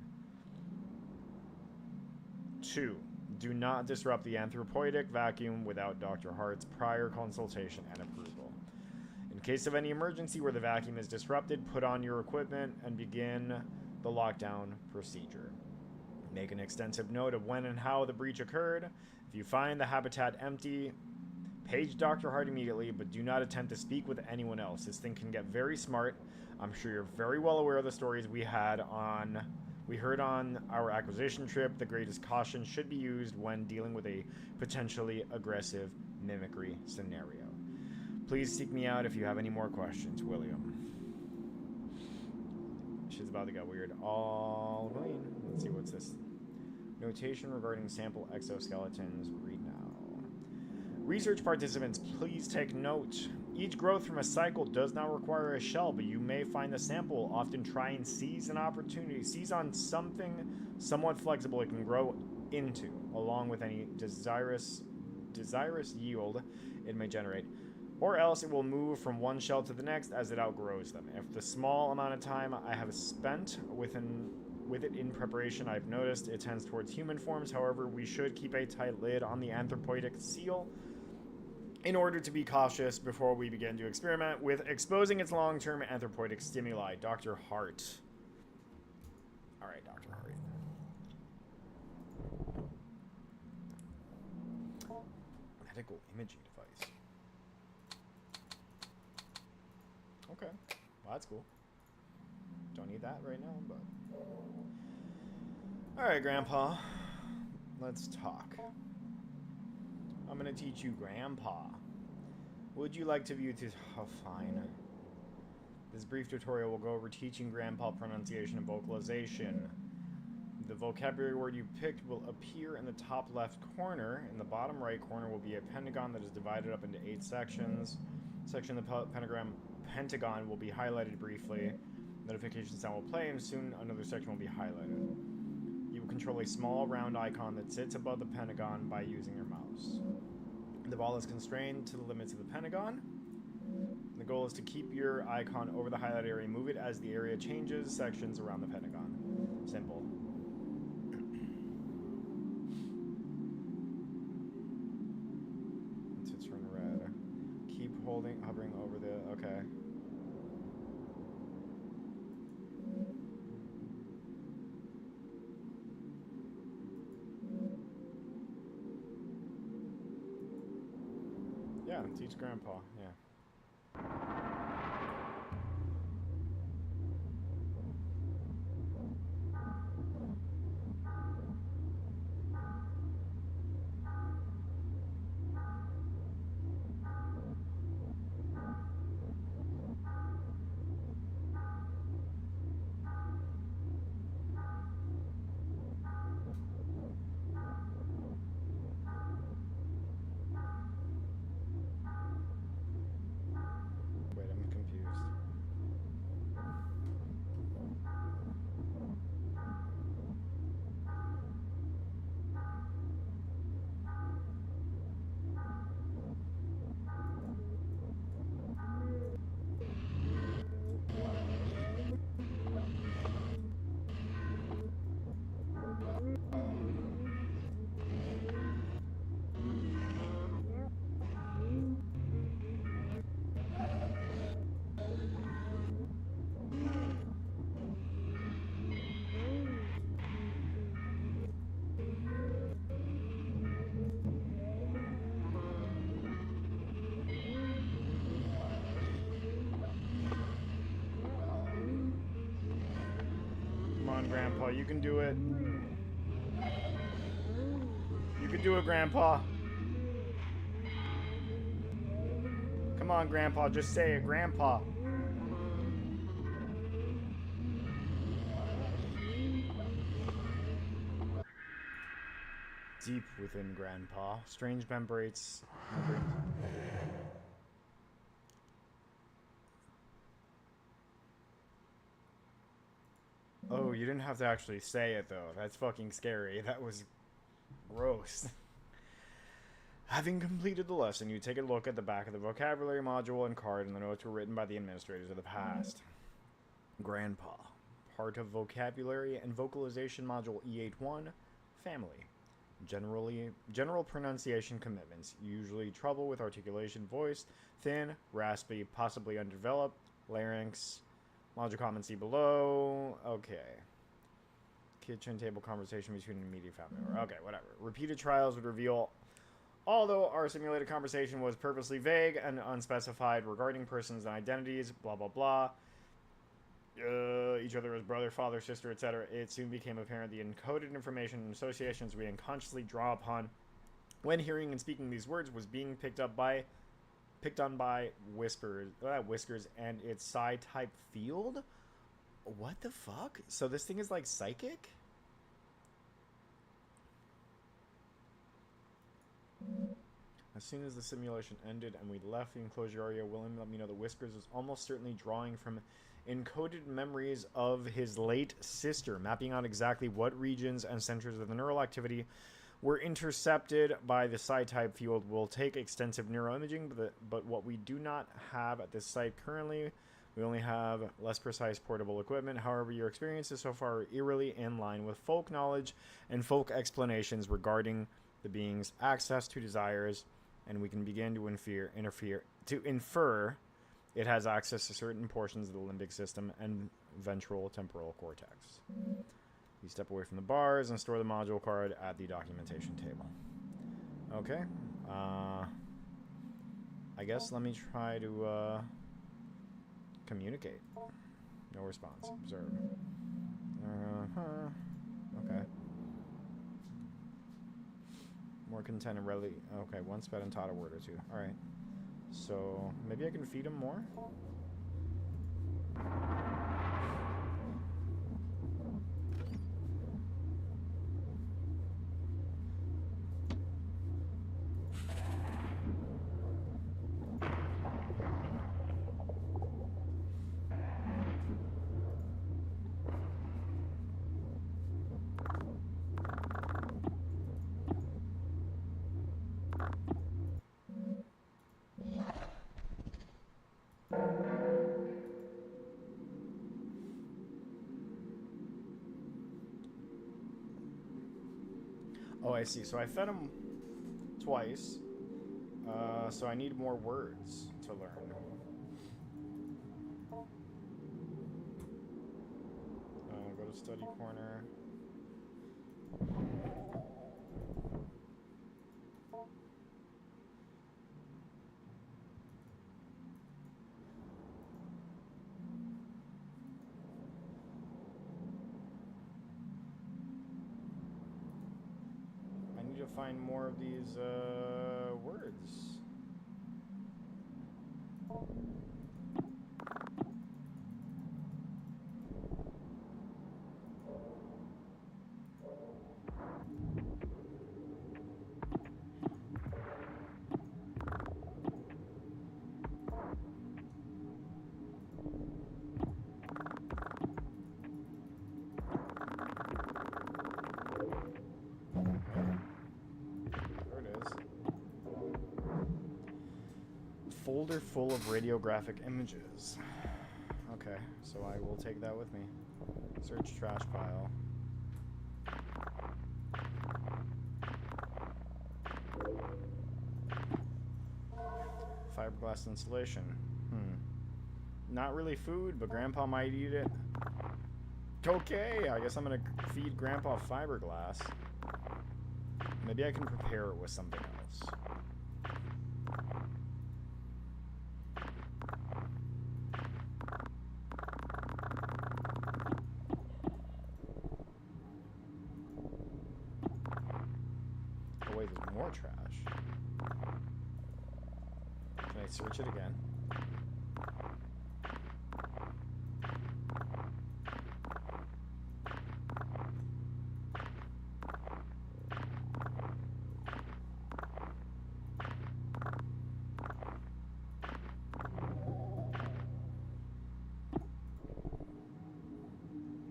2. Do not disrupt the anthropoidic vacuum without Dr. Hart's prior consultation and approval. In case of any emergency where the vacuum is disrupted, put on your equipment and begin the lockdown procedure. Make an extensive note of when and how the breach occurred. If you find the habitat empty, page Dr. Hart immediately, but do not attempt to speak with anyone else. This thing can get very smart. I'm sure you're very well aware of the stories we heard on our acquisition trip. The greatest caution should be used when dealing with a potentially aggressive mimicry scenario. Please seek me out if you have any more questions, William. Shit's about to get weird. All green. Let's see what's this. Notation regarding sample exoskeletons. Read now. Research participants, please take note. Each growth from a cycle does not require a shell, but you may find the sample. Often try and seize an opportunity. Seize on something somewhat flexible it can grow into, along with any desirous yield it may generate. Or else it will move from one shell to the next as it outgrows them. If the small amount of time I have spent with it in preparation, I've noticed it tends towards human forms. However, we should keep a tight lid on the anthropoidic seal in order to be cautious before we begin to experiment with exposing its long-term anthropoidic stimuli. Dr. Hart. Alright, Dr. Hart. Medical imaging device. Okay. Well, that's cool. Don't need that right now, but... Alright, Grandpa. Let's talk. I'm gonna teach you Grandpa. Would you like to view this? Oh, fine. This brief tutorial will go over teaching Grandpa pronunciation and vocalization. The vocabulary word you picked will appear in the top left corner. In the bottom right corner will be a pentagon that is divided up into 8 sections. Section of the pentagon will be highlighted briefly. Notification sound will play, and soon another section will be highlighted. You will control a small round icon that sits above the pentagon by using your mouse. The ball is constrained to the limits of the pentagon. The goal is to keep your icon over the highlighted area and move it as the area changes sections around the pentagon. Simple. To turn red. Keep hovering over the... Okay. Yeah, teach Grandpa, yeah. Wait, I'm confused. Come on, Grandpa, you can do it. You can do it, Grandpa. Come on, Grandpa, just say it, Grandpa. Deep within Grandpa, strange membranes. Oh, you didn't have to actually say it, though. That's fucking scary. That was gross. Having completed the lesson, you take a look at the back of the vocabulary module and card, and the notes were written by the administrators of the past. Grandpa. Part of vocabulary and vocalization module E81. Family. General pronunciation commitments. Usually trouble with articulation, voice, thin, raspy, possibly undeveloped, larynx. Module comments see below. Okay. Kitchen table conversation between an immediate family member. Okay, whatever. Repeated trials would reveal, although our simulated conversation was purposely vague and unspecified regarding persons and identities, blah, blah, blah. Each other as brother, father, sister, etc. It soon became apparent the encoded information and associations we unconsciously draw upon when hearing and speaking these words was being picked on by whiskers and its psi-type field. What the fuck? So this thing is like psychic? As soon as the simulation ended and we left the enclosure area, William let me know that Whiskers was almost certainly drawing from encoded memories of his late sister, mapping out exactly what regions and centers of the neural activity were intercepted by the psi-type field. Will take extensive neuroimaging, but what we do not have at this site currently, we only have less precise portable equipment. However, your experiences so far are eerily in line with folk knowledge and folk explanations regarding the being's access to desires, and we can begin to infer it has access to certain portions of the limbic system and ventral temporal cortex. You step away from the bars and store the module card at the documentation table. Okay. I guess let me try to communicate. No response. Observe. Okay. More content and readily. Okay, once fed and taught a word or two. Alright. So, maybe I can feed him more? Oh, I see. So I fed him twice. So I need more words to learn. Go to study corner. To find more of these words. Folder full of radiographic images. Okay, so I will take that with me. Search trash pile. Fiberglass insulation. Not really food, but Grandpa might eat it. Okay, I guess I'm gonna feed Grandpa fiberglass. Maybe I can prepare it with something else. Oh wait, there's more trash. Can I search it again?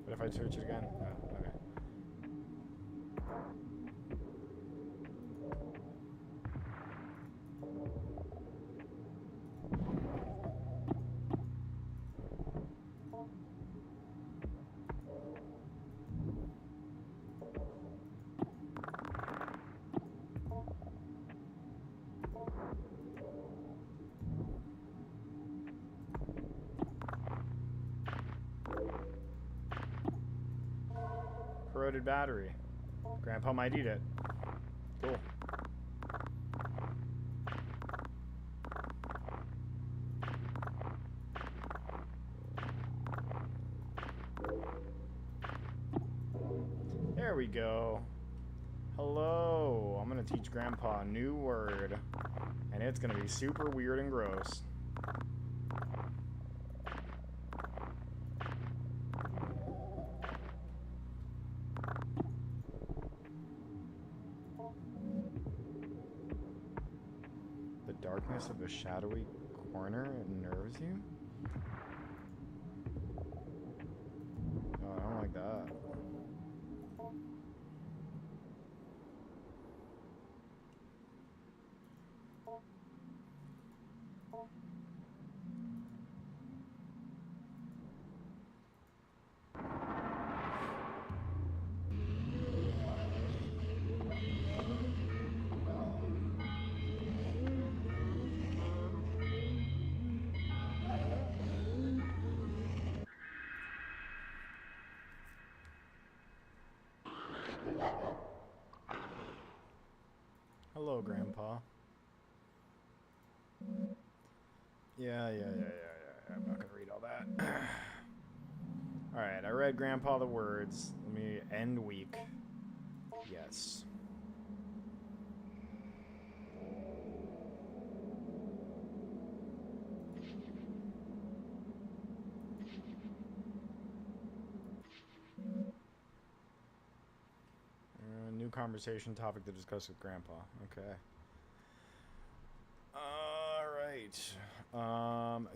But if I search it again? Oh, okay. Corroded battery. Grandpa might eat it. Cool. There we go. Hello. I'm gonna teach Grandpa a new word. And it's gonna be super weird and gross. darkness of a shadowy corner unnerves you? Oh, I don't like that. Hello, Grandpa. Yeah. I'm not gonna read all that. Alright, I read Grandpa the words. Let me end week. Yes. New conversation topic to discuss with Grandpa. Okay. Alright.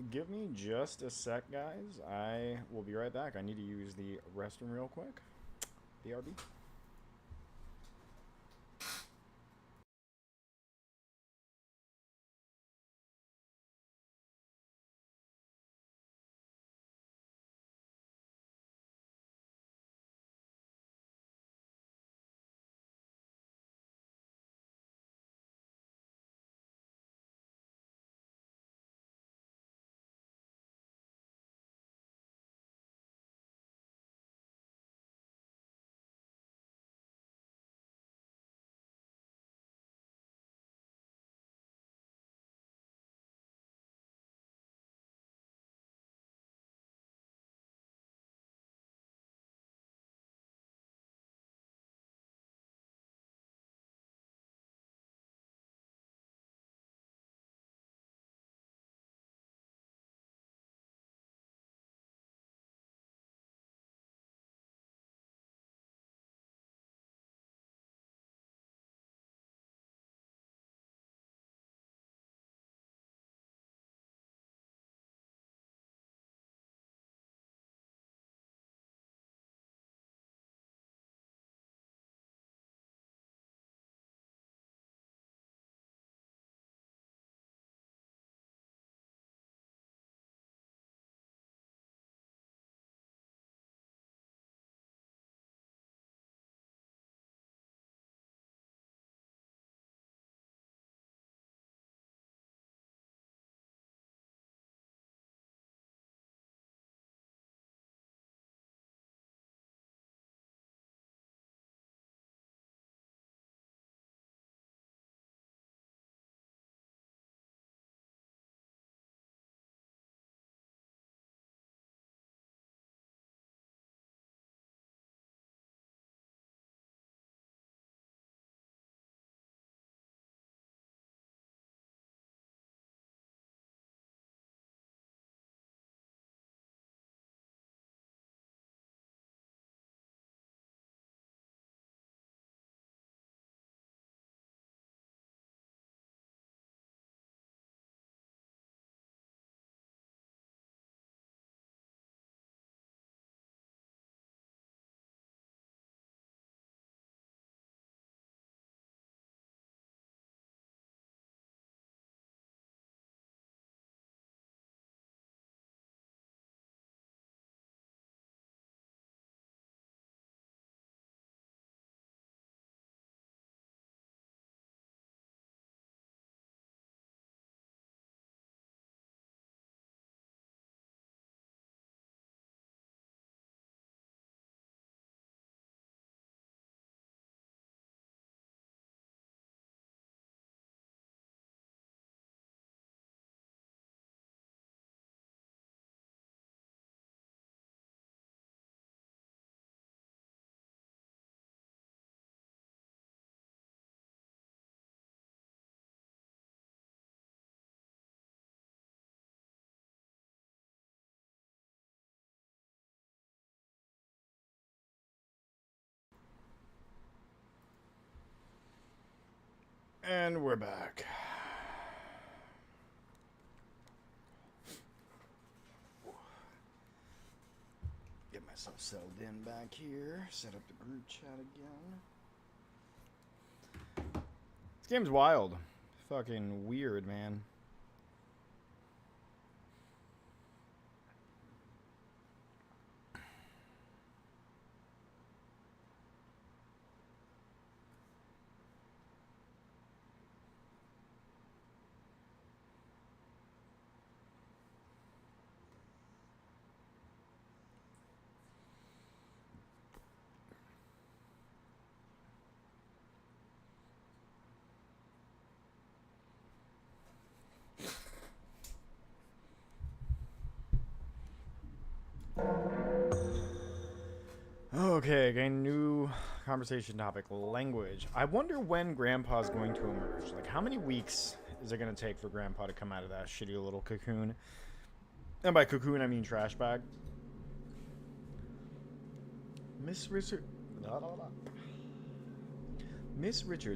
Give me just a sec, guys. I will be right back. I need to use the restroom real quick. BRB. And we're back. Get myself settled in back here. Set up the group chat again. This game's wild. Fucking weird, man. Okay, again, new conversation topic, language. I wonder when Grandpa's going to emerge. Like, how many weeks is it going to take for Grandpa to come out of that shitty little cocoon? And by cocoon, I mean trash bag. Miss Richards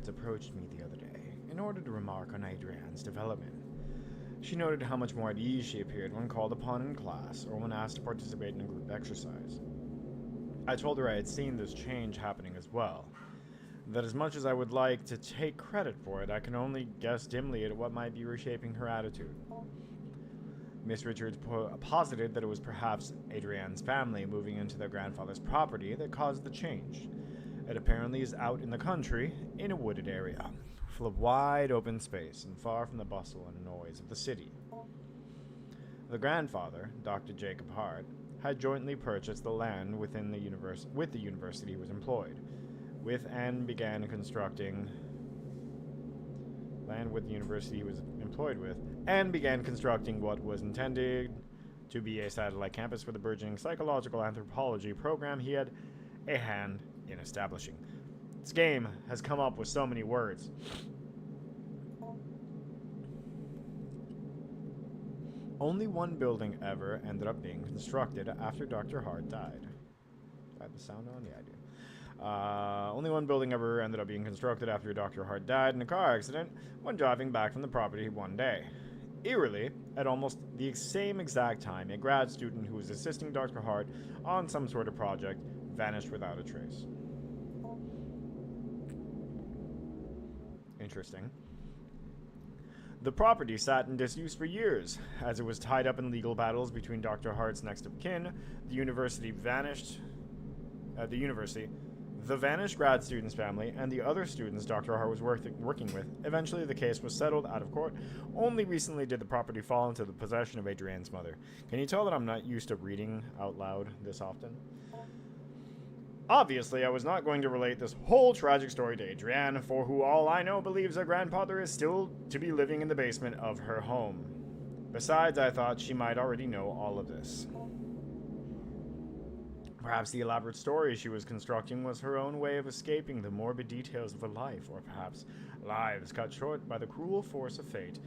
approached me the other day in order to remark on Adrian's development. She noted how much more at ease she appeared when called upon in class or when asked to participate in a group exercise. I told her I had seen this change happening as well, that as much as I would like to take credit for it, I can only guess dimly at what might be reshaping her attitude. Miss Richards posited that it was perhaps Adrian's family moving into their grandfather's property that caused the change. It apparently is out in the country, in a wooded area, full of wide open space and far from the bustle and noise of the city. The grandfather, Dr. Jacob Hart, had jointly purchased the land with the university he was employed with and began constructing what was intended to be a satellite campus for the burgeoning psychological anthropology program he had a hand in establishing. This game has come up with so many words. Only one building ever ended up being constructed after Dr. Hart died. Do I have the sound on? Yeah, I do. Only one building ever ended up being constructed after Dr. Hart died in a car accident when driving back from the property one day. Eerily, at almost the same exact time, a grad student who was assisting Dr. Hart on some sort of project vanished without a trace. Interesting. The property sat in disuse for years, as it was tied up in legal battles between Dr. Hart's next of kin, the vanished grad student's family, and the other students Dr. Hart was working with. Eventually, the case was settled out of court. Only recently did the property fall into the possession of Adrian's mother. Can you tell that I'm not used to reading out loud this often? Obviously, I was not going to relate this whole tragic story to Adrienne, for who all I know believes her grandfather is still to be living in the basement of her home. Besides, I thought she might already know all of this. Perhaps the elaborate story she was constructing was her own way of escaping the morbid details of her life, or perhaps lives cut short by the cruel force of fate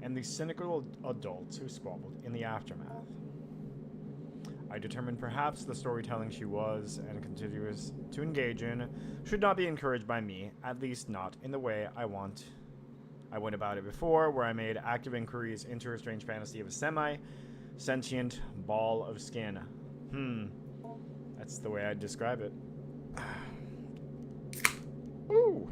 and the cynical adults who squabbled in the aftermath. I determined perhaps the storytelling she was and continues to engage in should not be encouraged by me, at least not in the way I went about it before, where I made active inquiries into her strange fantasy of a semi-sentient ball of skin. That's the way I'd describe it. Ooh.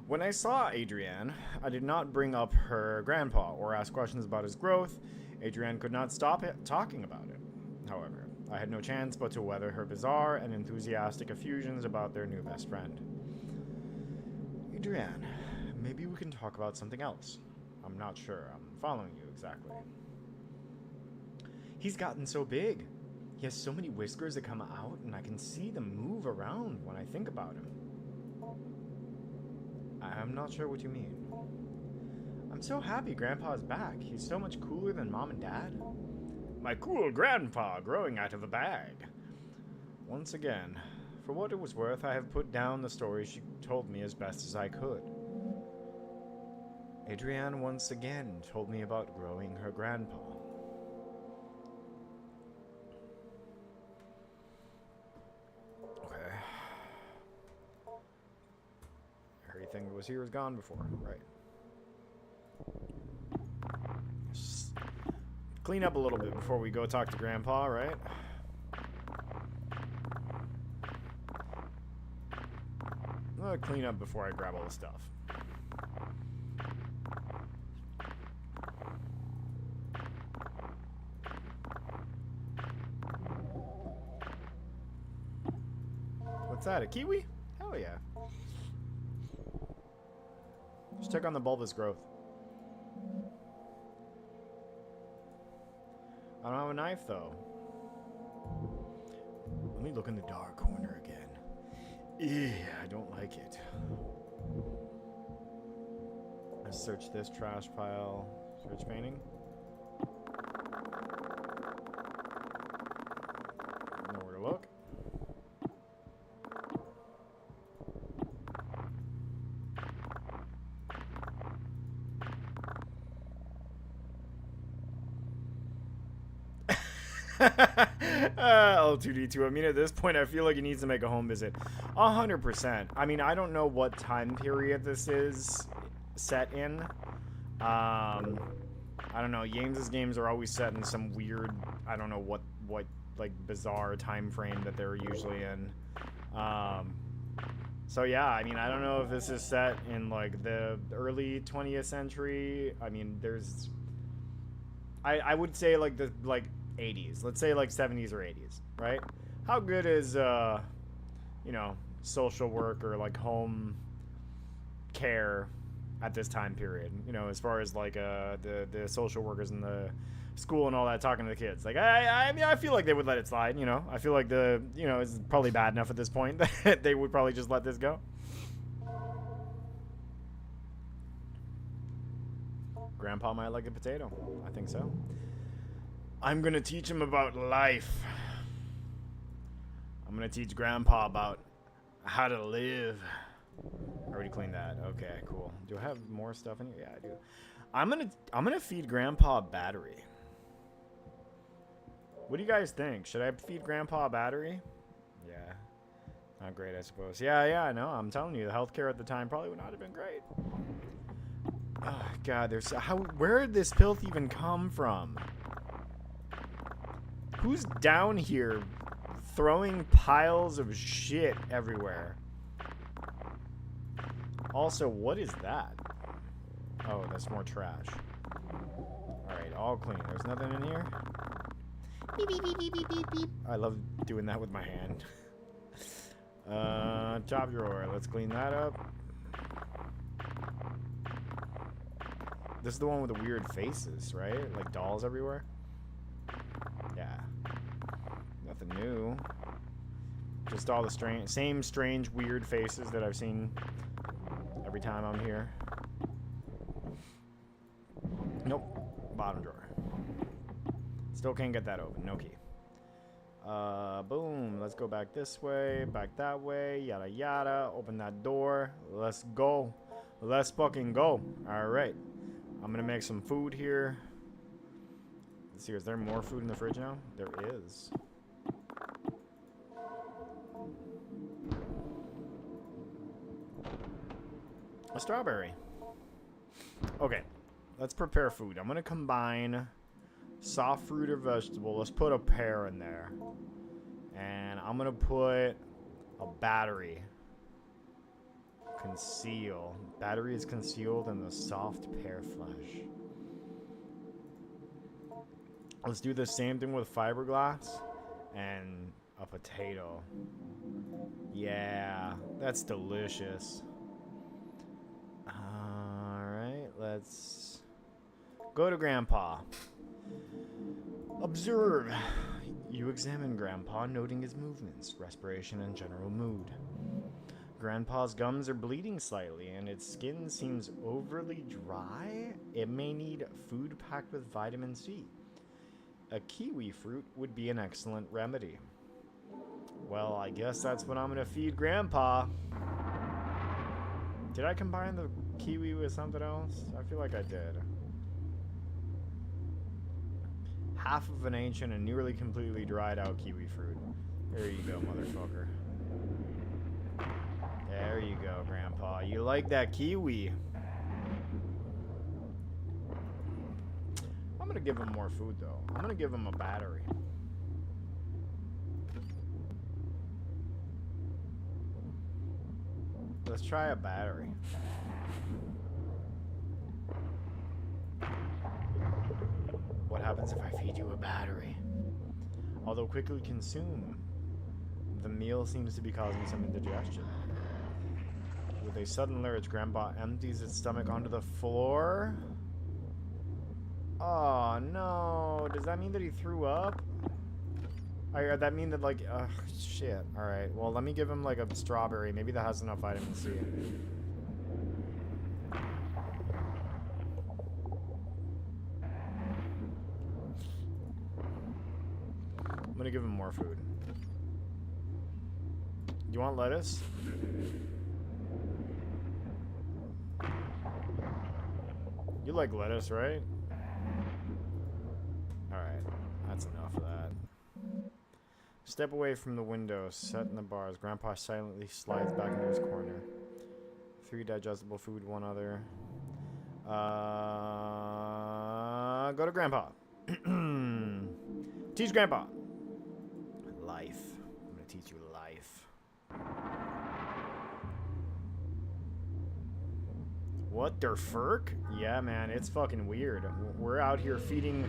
When I saw Adrienne, I did not bring up her grandpa or ask questions about his growth. Adrienne could not stop talking about it. However, I had no chance but to weather her bizarre and enthusiastic effusions about their new best friend. Adrienne, maybe we can talk about something else. I'm not sure I'm following you exactly. He's gotten so big. He has so many whiskers that come out, and I can see them move around when I think about him. I'm not sure what you mean. I'm so happy Grandpa's back. He's so much cooler than Mom and Dad. My cool grandpa growing out of a bag. Once again, for what it was worth, I have put down the story she told me as best as I could. Adrienne once again told me about growing her grandpa. Okay. Everything that was here is gone before, right? Clean up a little bit before we go talk to Grandpa, right? I'm gonna clean up before I grab all the stuff. What's that, a kiwi? Hell yeah. Just check on the bulbous growth. I don't have a knife, though. Let me look in the dark corner again. Yeah, I don't like it. Let's search this trash pile. Search painting. Nowhere to look. L2D2. I mean, at this point, I feel like he needs to make a home visit. 100%. I mean, I don't know what time period this is set in. I don't know. Yames' games are always set in some weird, I don't know what like bizarre time frame that they're usually in. So yeah, I mean, I don't know if this is set in like the early 20th century. I mean, there's, I would say like the 80s. Let's say like 70s or 80s, right? How good is you know, social work or like home care at this time period? You know, as far as like the social workers in the school and all that talking to the kids. Like I mean, I feel like they would let it slide, you know. I feel like it's probably bad enough at this point that they would probably just let this go. Grandpa might like a potato. I think so. I'm gonna teach him about life. I'm gonna teach Grandpa about how to live. I already cleaned that. Okay, cool. Do I have more stuff in here? Yeah, I do. I'm gonna feed Grandpa a battery. What do you guys think? Should I feed Grandpa a battery? Yeah. Not great, I suppose. Yeah, I know. I'm telling you, the healthcare at the time probably would not have been great. Oh God, where did this filth even come from? Who's down here throwing piles of shit everywhere? Also, what is that? Oh, that's more trash. Alright, all clean. There's nothing in here? Beep, beep, beep, beep, beep, beep, beep. I love doing that with my hand. Top drawer. Let's clean that up. This is the one with the weird faces, right? Like dolls everywhere? Yeah. Nothing new. Just all the same strange, weird faces that I've seen every time I'm here. Nope. Bottom drawer. Still can't get that open. No key. Boom. Let's go back this way. Back that way. Yada yada. Open that door. Let's go. Let's fucking go. Alright. I'm gonna make some food here. Let's see, is there more food in the fridge now? There is. A strawberry. Okay, let's prepare food. I'm gonna combine soft fruit or vegetable. Let's put a pear in there. And I'm gonna put a battery. Conceal. Battery is concealed in the soft pear flesh. Let's do the same thing with fiberglass and a potato. Yeah, that's delicious. Alright, let's go to Grandpa. Observe. You examine Grandpa, noting his movements, respiration, and general mood. Grandpa's gums are bleeding slightly, and its skin seems overly dry. It may need food packed with vitamin C. A kiwi fruit would be an excellent remedy. Well, I guess that's what I'm gonna feed Grandpa. Did I combine the kiwi with something else? I feel like I did. Half of an ancient and nearly completely dried out kiwi fruit. There you go, motherfucker. There you go, Grandpa. You like that kiwi? I'm gonna give him more food, though. I'm gonna give him a battery. Let's try a battery. What happens if I feed you a battery? Although quickly consumed, the meal seems to be causing some indigestion. With a sudden lurch, Grandpa empties its stomach onto the floor. Oh no, does that mean that he threw up? That mean that, like, shit. Alright, well, let me give him, like, a strawberry. Maybe that has enough vitamin C. I'm gonna give him more food. You want lettuce? You like lettuce, right? Alright, that's enough of that. Step away from the window, set in the bars. Grandpa silently slides back into his corner. 3 digestible food, 1 other. Go to Grandpa. Teach Grandpa. Life. I'm gonna teach you life. What, der Ferk? Yeah, man, it's fucking weird. We're out here feeding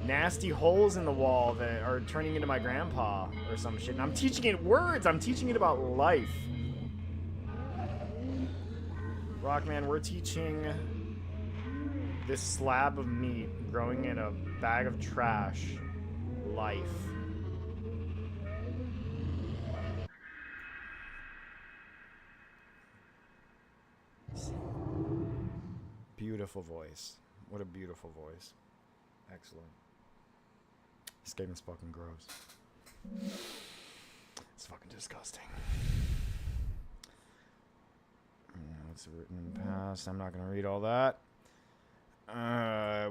nasty holes in the wall that are turning into my grandpa or some shit. And I'm teaching it words. I'm teaching it about life. Rockman, we're teaching this slab of meat growing in a bag of trash life. Beautiful voice. What a beautiful voice. Excellent. This game is fucking gross. It's fucking disgusting. What's written in the past? I'm not going to read all that.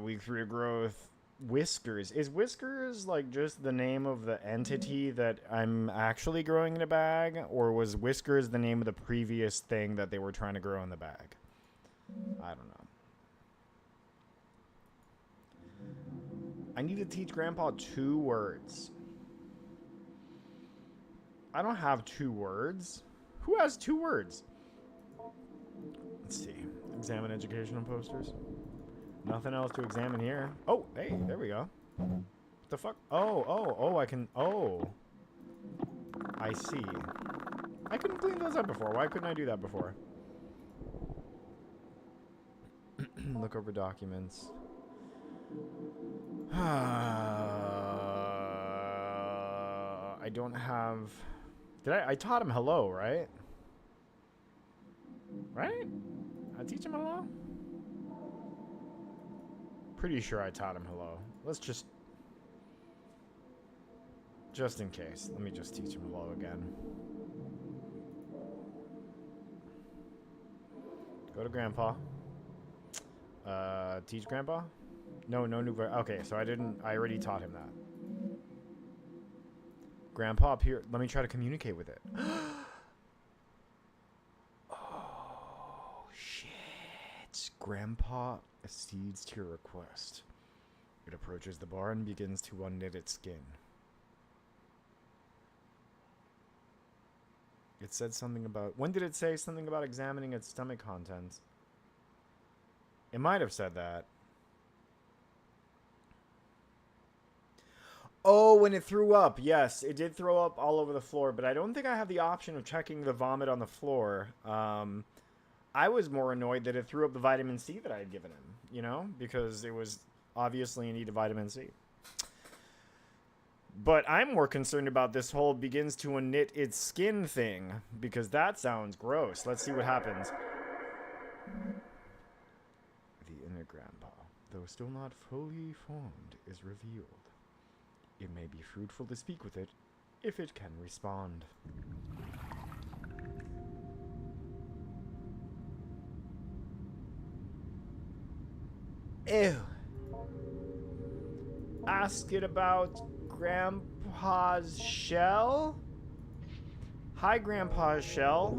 Week 3 of growth. Whiskers. Is Whiskers like just the name of the entity that I'm actually growing in a bag? Or was Whiskers the name of the previous thing that they were trying to grow in the bag? I don't know. I need to teach Grandpa 2 words. I don't have 2 words. Who has 2 words? Let's see. Examine educational posters. Nothing else to examine here. Oh, hey, there we go. What the fuck? Oh, I can... Oh. I see. I couldn't clean those up before. Why couldn't I do that before? Look over documents. I don't have... I taught him hello, right? Right? I teach him hello? Pretty sure I taught him hello. Let's just in case. Let me just teach him hello again. Go to Grandpa. Teach Grandpa? No new... Okay, so I already taught him that. Grandpa up here. Let me try to communicate with it. Oh, shit. Grandpa accedes to your request. It approaches the bar and begins to unknit its skin. It said something about... When did it say something about examining its stomach contents? It might have said that. Oh, when it threw up. Yes, it did throw up all over the floor, but I don't think I have the option of checking the vomit on the floor. I was more annoyed that it threw up the vitamin C that I had given him, you know, because it was obviously in need of vitamin C. But I'm more concerned about this whole begins to unknit its skin thing, because that sounds gross. Let's see what happens. The inner Grandpa, though still not fully formed, is revealed. It may be fruitful to speak with it, if it can respond. Ew. Ask it about Grandpa's shell? Hi, Grandpa's shell.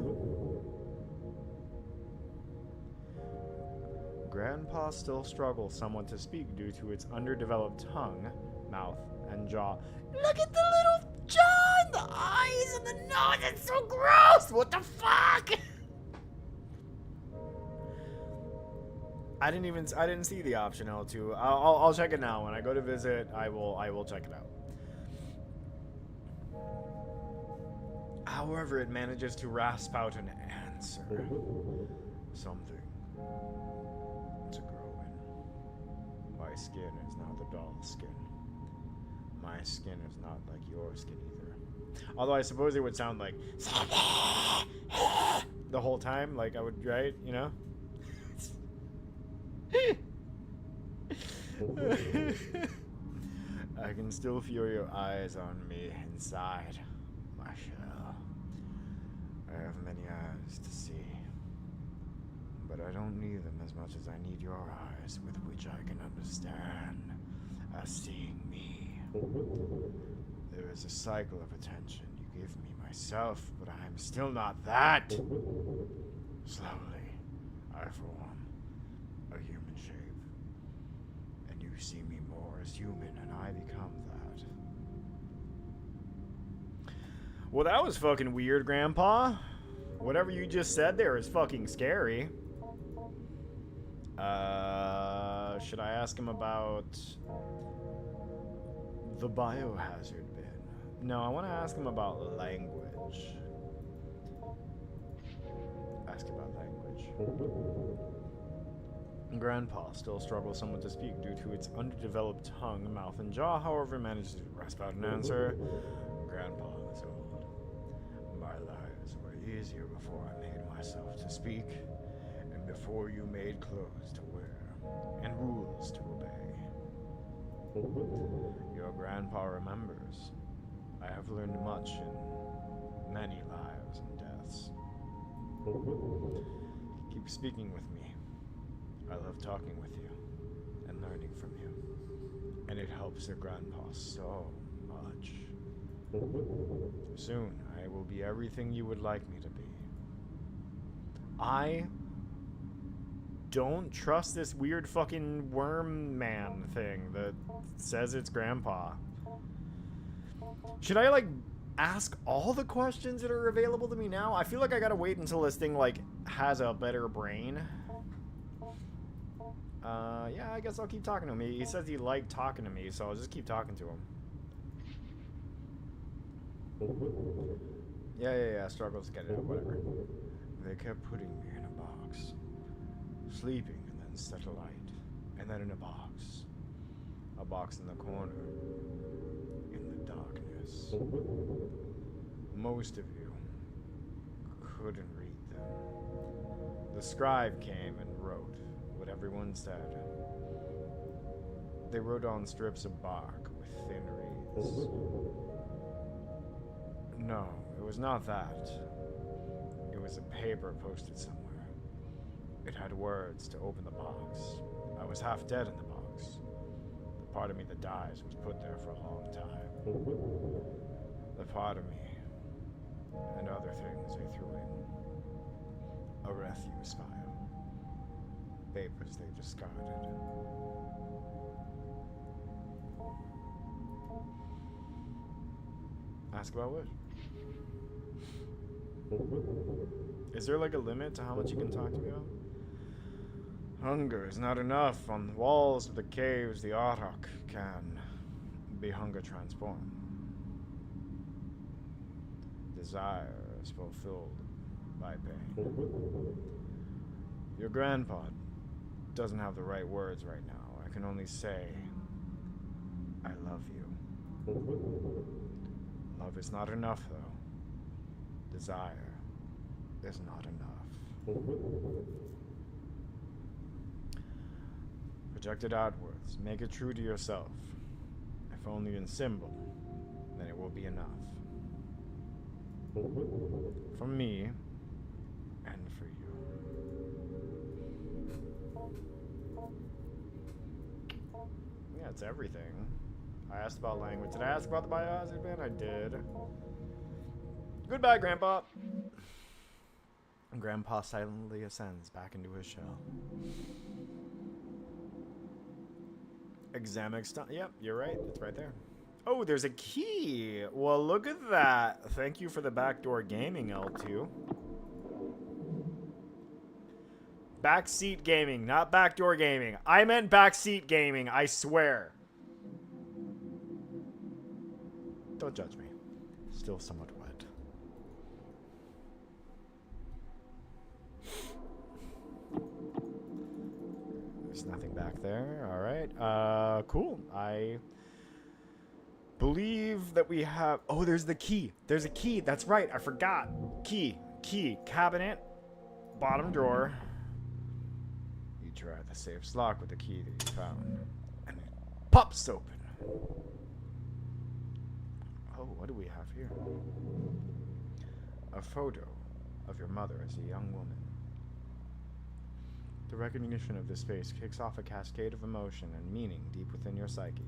Grandpa still struggles somewhat to speak due to its underdeveloped tongue, mouth, and jaw. Look at the little jaw and the eyes and the nose. It's so gross. What the fuck? I didn't see the option L2. I'll check it now. When I go to visit, I will check it out. However, it manages to rasp out an answer. Something. It's a growing. My skin is now the doll skin. My skin is not like your skin either. Although I suppose it would sound like the whole time, like I would, right? You know? I can still feel your eyes on me inside my shell. I have many eyes to see, but I don't need them as much as I need your eyes with which I can understand as seeing me. There is a cycle of attention you give me myself, but I am still not that. Slowly, I form a human shape, and you see me more as human, and I become that. Well, that was fucking weird, Grandpa. Whatever you just said there is fucking scary. Should I ask him about the biohazard bin? No, I want to ask him about language. Ask about language. Grandpa still struggles somewhat to speak due to its underdeveloped tongue, mouth, and jaw, however, manages to rasp out an answer. Grandpa is old. My lives were easier before I made myself to speak, and before you made clothes to wear, and rules to obey. Your grandpa remembers. I have learned much in many lives and deaths. Keep speaking with me. I love talking with you and learning from you. And it helps your grandpa so much. Soon, I will be everything you would like me to be. I don't trust this weird fucking worm man thing that says it's grandpa. Should I, like, ask all the questions that are available to me now? I feel like I gotta wait until this thing, like, has a better brain. Yeah, I guess I'll keep talking to him. He says he liked talking to me, so I'll just keep talking to him. Yeah, struggles to get it out, whatever. They kept putting me in a box. Sleeping, and then set a light. And then in a box. A box in the corner. In the darkness. Most of you couldn't read them. The scribe came and wrote what everyone said. They wrote on strips of bark with thin reeds. No, it was not that. It was a paper posted somewhere. It had words to open the box. I was half dead in the box. The part of me that dies was put there for a long time. The part of me and other things they threw in. A refuse pile. Papers they discarded. Ask about what? Is there like a limit to how much you can talk to me about? Hunger is not enough. On the walls of the caves, the Autarch can be hunger transformed. Desire is fulfilled by pain. Your grandpa doesn't have the right words right now. I can only say, I love you. Love is not enough, though. Desire is not enough. Project it outwards. Make it true to yourself. If only in symbol, then it will be enough. For me, and for you. Yeah, it's everything. I asked about language. Did I ask about the biohazard ban? I did. Goodbye, Grandpa. Grandpa silently ascends back into his shell. Examic stuff. Yep, you're right. It's right there. Oh, there's a key. Well, look at that. Thank you for the backdoor gaming, L2. Backseat gaming, not backdoor gaming. I meant backseat gaming, I swear. Don't judge me. Still somewhat wet. There's nothing back there. Alright. Cool. I believe that we have... Oh, there's the key. There's a key. That's right. I forgot. Key. Cabinet. Bottom drawer. You try the safe's lock with the key that you found. And it pops open. Oh, what do we have here? A photo of your mother as a young woman. The recognition of this face kicks off a cascade of emotion and meaning deep within your psyche.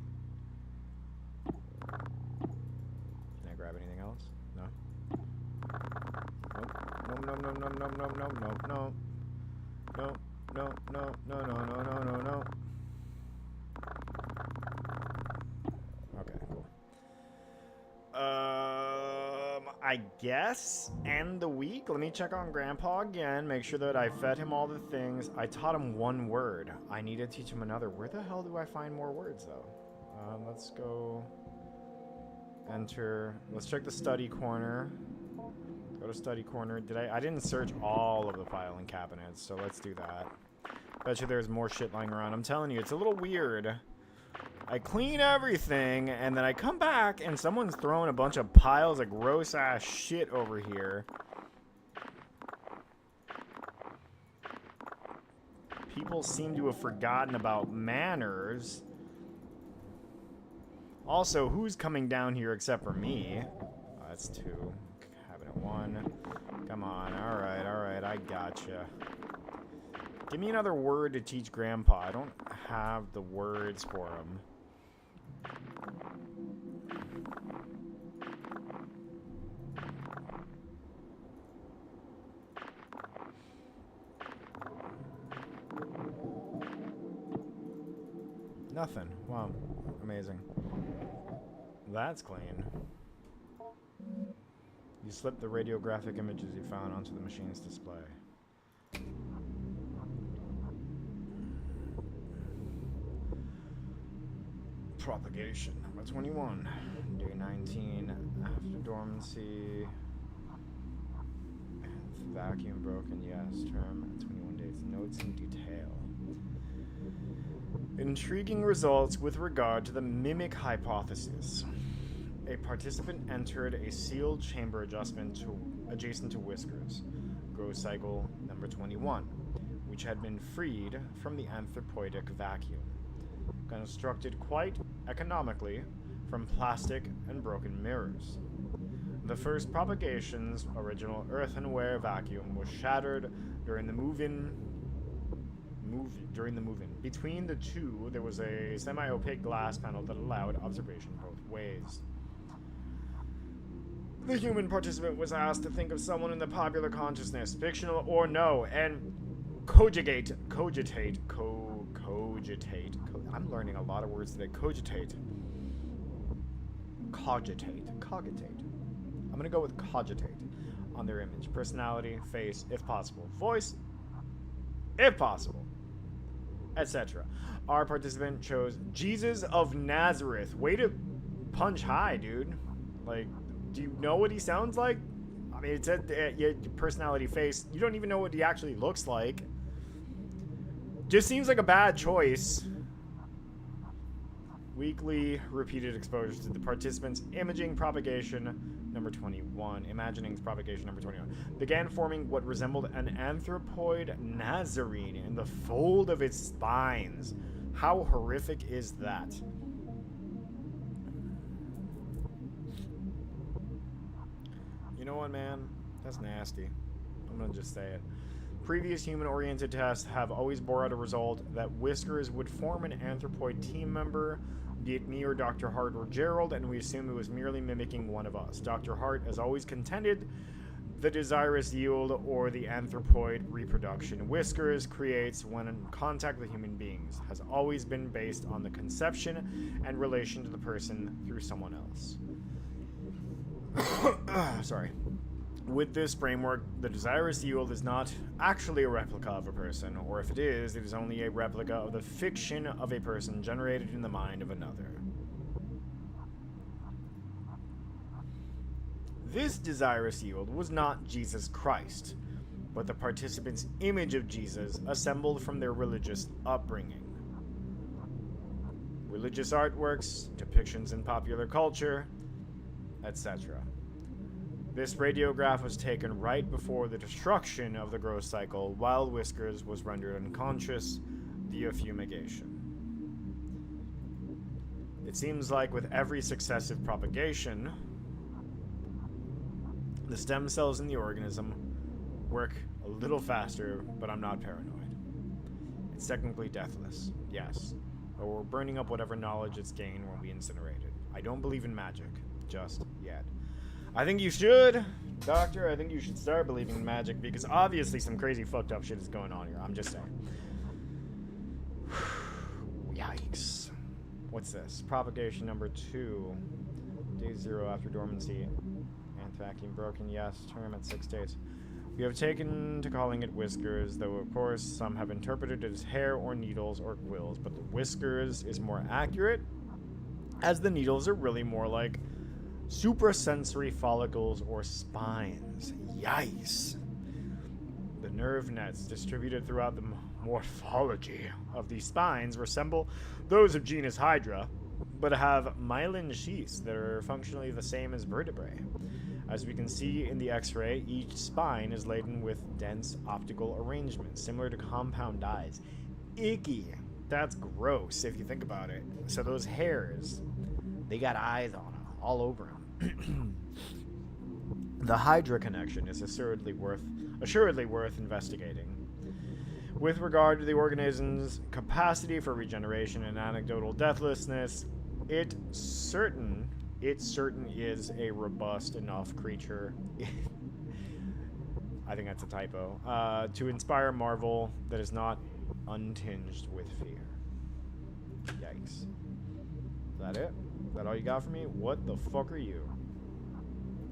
Can I grab anything else? No? No. Okay, cool. I guess end the week. Let me check on Grandpa again, make sure that I fed him all the things. I taught him one word. I need to teach him another. Where the hell do I find more words, though? Let's go enter. Let's check the study corner. Go to study corner. I didn't search all of the filing cabinets, so let's do that. Bet you there's more shit lying around. I'm telling you, it's a little weird. I clean everything, and then I come back, and someone's throwing a bunch of piles of gross-ass shit over here. People seem to have forgotten about manners. Also, who's coming down here except for me? Oh, that's 2. Cabinet 1. Come on. Alright. I gotcha. Give me another word to teach Grandpa. I don't have the words for him. Nothing. Wow. Amazing. That's clean. You slip the radiographic images you found onto the machine's display. Propagation. Number 21. Day 19. After dormancy. Vacuum broken. Yes. Term 21 days. Notes in detail. Intriguing results with regard to the mimic hypothesis. A participant entered a sealed chamber adjustment adjacent to Whiskers, growth cycle number 21, which had been freed from the anthropoidic vacuum, constructed quite economically from plastic and broken mirrors. The first propagation's original earthenware vacuum was shattered during the move-in. Between the two, there was a semi-opaque glass panel that allowed observation both ways. The human participant was asked to think of someone in the popular consciousness, fictional or no, and cogitate. I'm learning a lot of words today. Cogitate. I'm gonna go with cogitate on their image. Personality, face, if possible. Voice, if possible. Etc. Our participant chose Jesus of Nazareth. Way to punch high, dude. Like, do you know what he sounds like? I mean, it said personality, face. You don't even know what he actually looks like. Just seems like a bad choice. Weekly repeated exposures to the participant's imaging propagation number 21. Imaginings propagation number 21. Began forming what resembled an anthropoid Nazarene in the fold of its spines. How horrific is that? You know what, man? That's nasty. I'm gonna just say it. Previous human-oriented tests have always bore out a result that Whiskers would form an anthropoid team member, be it me or Dr. Hart or Gerald, and we assume it was merely mimicking one of us. Dr. Hart has always contended the desirous yield or the anthropoid reproduction Whiskers creates when in contact with human beings has always been based on the conception and relation to the person through someone else. Sorry. With this framework, the desirous yield is not actually a replica of a person, or if it is only a replica of the fiction of a person generated in the mind of another. This desirous yield was not Jesus Christ, but the participants' image of Jesus assembled from their religious upbringing. Religious artworks, depictions in popular culture, etc. This radiograph was taken right before the destruction of the growth cycle while Whiskers was rendered unconscious via fumigation. It seems like with every successive propagation, the stem cells in the organism work a little faster, but I'm not paranoid. It's technically deathless, yes, but we're burning up whatever knowledge it's gained when we incinerate it. I don't believe in magic, just yet. I think you should, Doctor. I think you should start believing in magic because obviously some crazy fucked up shit is going on here. I'm just saying. Yikes. What's this? Propagation number 2. Day 0 after dormancy. Vacuum broken, yes. Term at 6 days. We have taken to calling it Whiskers, though of course some have interpreted it as hair or needles or quills, but the Whiskers is more accurate, as the needles are really more like suprasensory follicles or spines. Yikes. The nerve nets distributed throughout the morphology of these spines resemble those of genus Hydra, but have myelin sheaths that are functionally the same as vertebrae. As we can see in the X-ray, each spine is laden with dense optical arrangements, similar to compound dyes. Icky. That's gross if you think about it. So those hairs, they got eyes on them, all over them. The Hydra connection is assuredly worth investigating. With regard to the organism's capacity for regeneration and anecdotal deathlessness, it certain is a robust enough creature. I think that's a typo. To inspire marvel that is not untinged with fear. Yikes. Is that it? Is that all you got for me? What the fuck are you?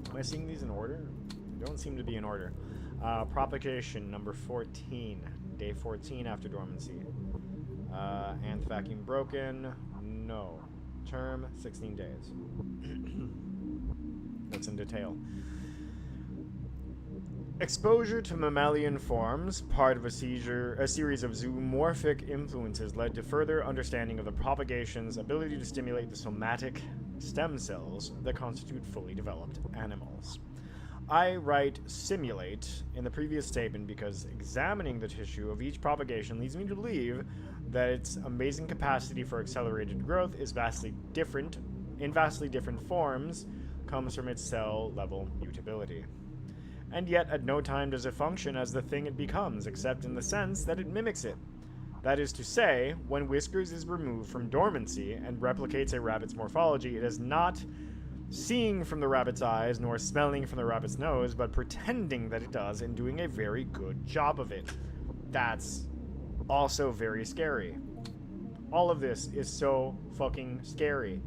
Am I seeing these in order? They don't seem to be in order. Propagation number 14. Day 14 after dormancy. Nth vacuum broken. No. Term 16 days. What's in detail? Exposure to mammalian forms, part of a series of zoomorphic influences, led to further understanding of the propagation's ability to stimulate the somatic stem cells that constitute fully developed animals. I write simulate in the previous statement because examining the tissue of each propagation leads me to believe that its amazing capacity for accelerated growth is vastly different forms comes from its cell-level mutability. And yet at no time does it function as the thing it becomes, except in the sense that it mimics it. That is to say, when Whiskers is removed from dormancy and replicates a rabbit's morphology, it is not seeing from the rabbit's eyes nor smelling from the rabbit's nose, but pretending that it does and doing a very good job of it. That's also very scary. All of this is so fucking scary.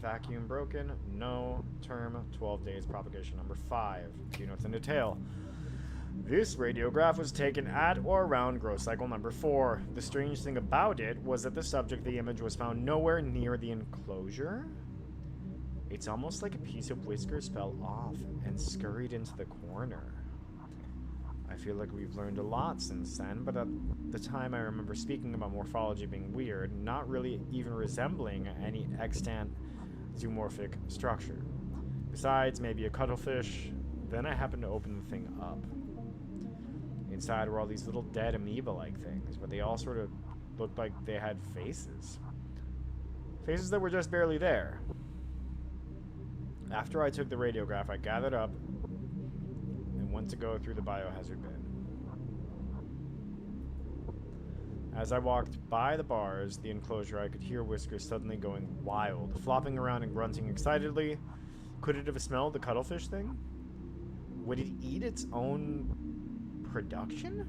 Vacuum broken. No. Term 12 days. Propagation number 5. Do you know what's in detail? This radiograph was taken at or around growth cycle number 4. The strange thing about it was that the subject of the image was found nowhere near the enclosure. It's almost like a piece of Whiskers fell off and scurried into the corner. I feel like we've learned a lot since then, but at the time I remember speaking about morphology being weird, not really even resembling any extant zoomorphic structure. Besides, maybe a cuttlefish. Then I happened to open the thing up. Inside were all these little dead amoeba-like things, but they all sort of looked like they had faces. Faces that were just barely there. After I took the radiograph, I gathered up and went to go through the biohazard bin. As I walked by the the enclosure, I could hear Whiskers suddenly going wild, flopping around and grunting excitedly. Could it have smelled the cuttlefish thing? Would it eat its own production?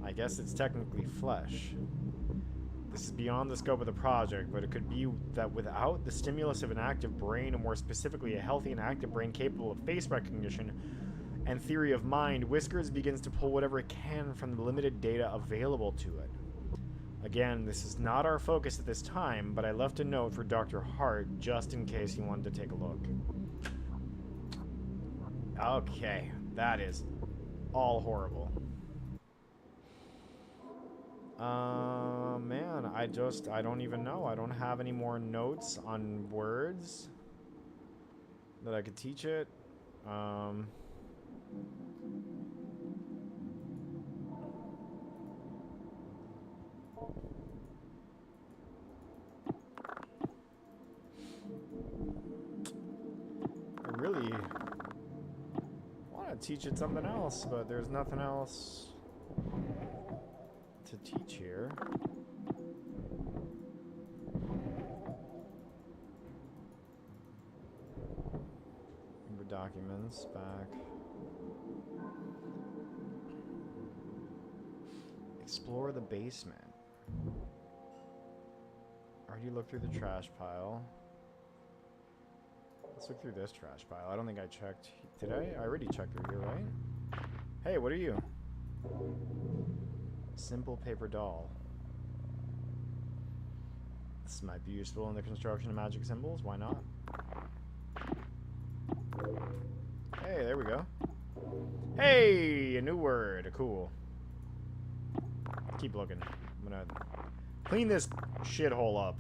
I guess it's technically flesh. This is beyond the scope of the project, but it could be that without the stimulus of an active brain, and more specifically a healthy and active brain capable of face recognition and theory of mind, Whiskers begins to pull whatever it can from the limited data available to it. Again, this is not our focus at this time, but I left a note for Dr. Hart just in case he wanted to take a look. Okay, that is all horrible. Man, I don't even know. I don't have any more notes on words that I could teach it. I really want to teach it something else, but there's nothing else to teach here. Remember documents back. Explore the basement. Already looked through the trash pile. Let's look through this trash pile. I don't think I checked. Did I? I already checked through here, right? Hey, what are you? Simple paper doll. This might be useful in the construction of magic symbols. Why not? Hey, there we go. Hey, a new word. Cool. Keep looking. I'm gonna clean this shithole up.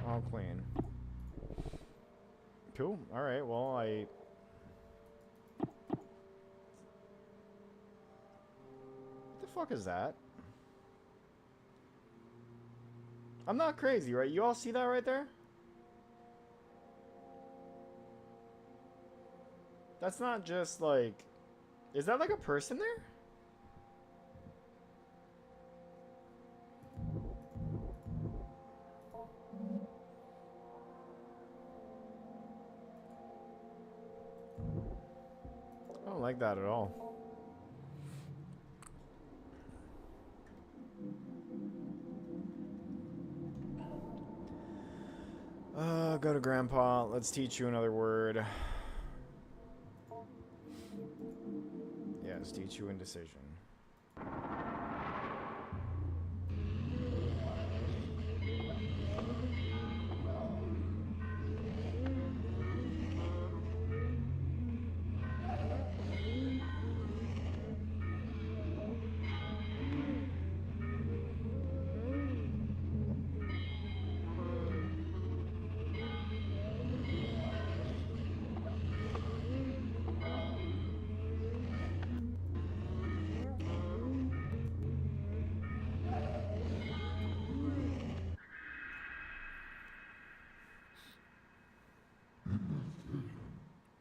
All clean. Cool. Alright, well, What the fuck is that? I'm not crazy, right? You all see that right there? That's not just like... Is that like a person there? I don't like that at all. Go to Grandpa. Let's teach you another word. Yes, teach you indecision.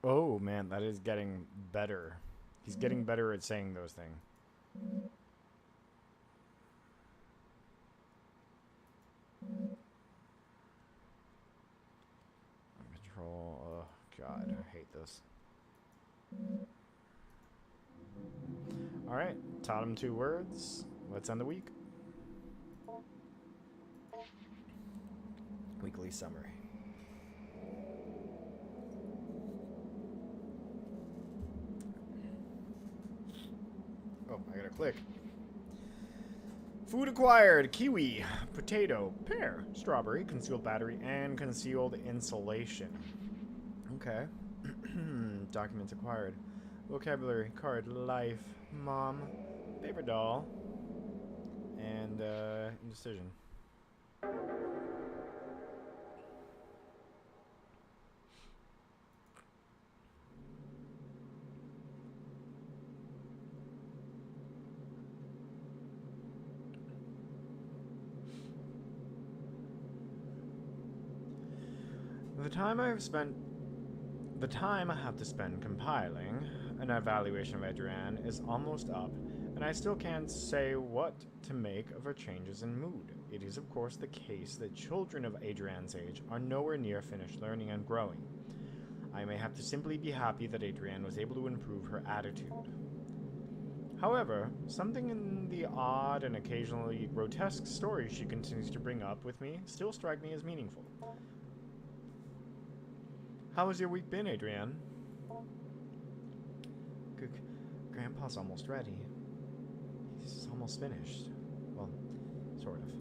Oh, man, that is getting better. He's getting better at saying those things. Control. Oh, God, I hate this. Alright, taught him 2 words. Let's end the week. Weekly summary. Oh, I gotta click. Food acquired: kiwi, potato, pear, strawberry, concealed battery, and concealed insulation. Okay. Documents acquired: vocabulary card, life, mom, paper doll, and indecision. The time I have spent The time I have to spend compiling an evaluation of Adrienne is almost up, and I still can't say what to make of her changes in mood. It is of course the case that children of Adrienne's age are nowhere near finished learning and growing. I may have to simply be happy that Adrienne was able to improve her attitude. However, something in the odd and occasionally grotesque stories she continues to bring up with me still strike me as meaningful. How has your week been, Adrienne? Grandpa's almost ready. He's almost finished. Well, sort of.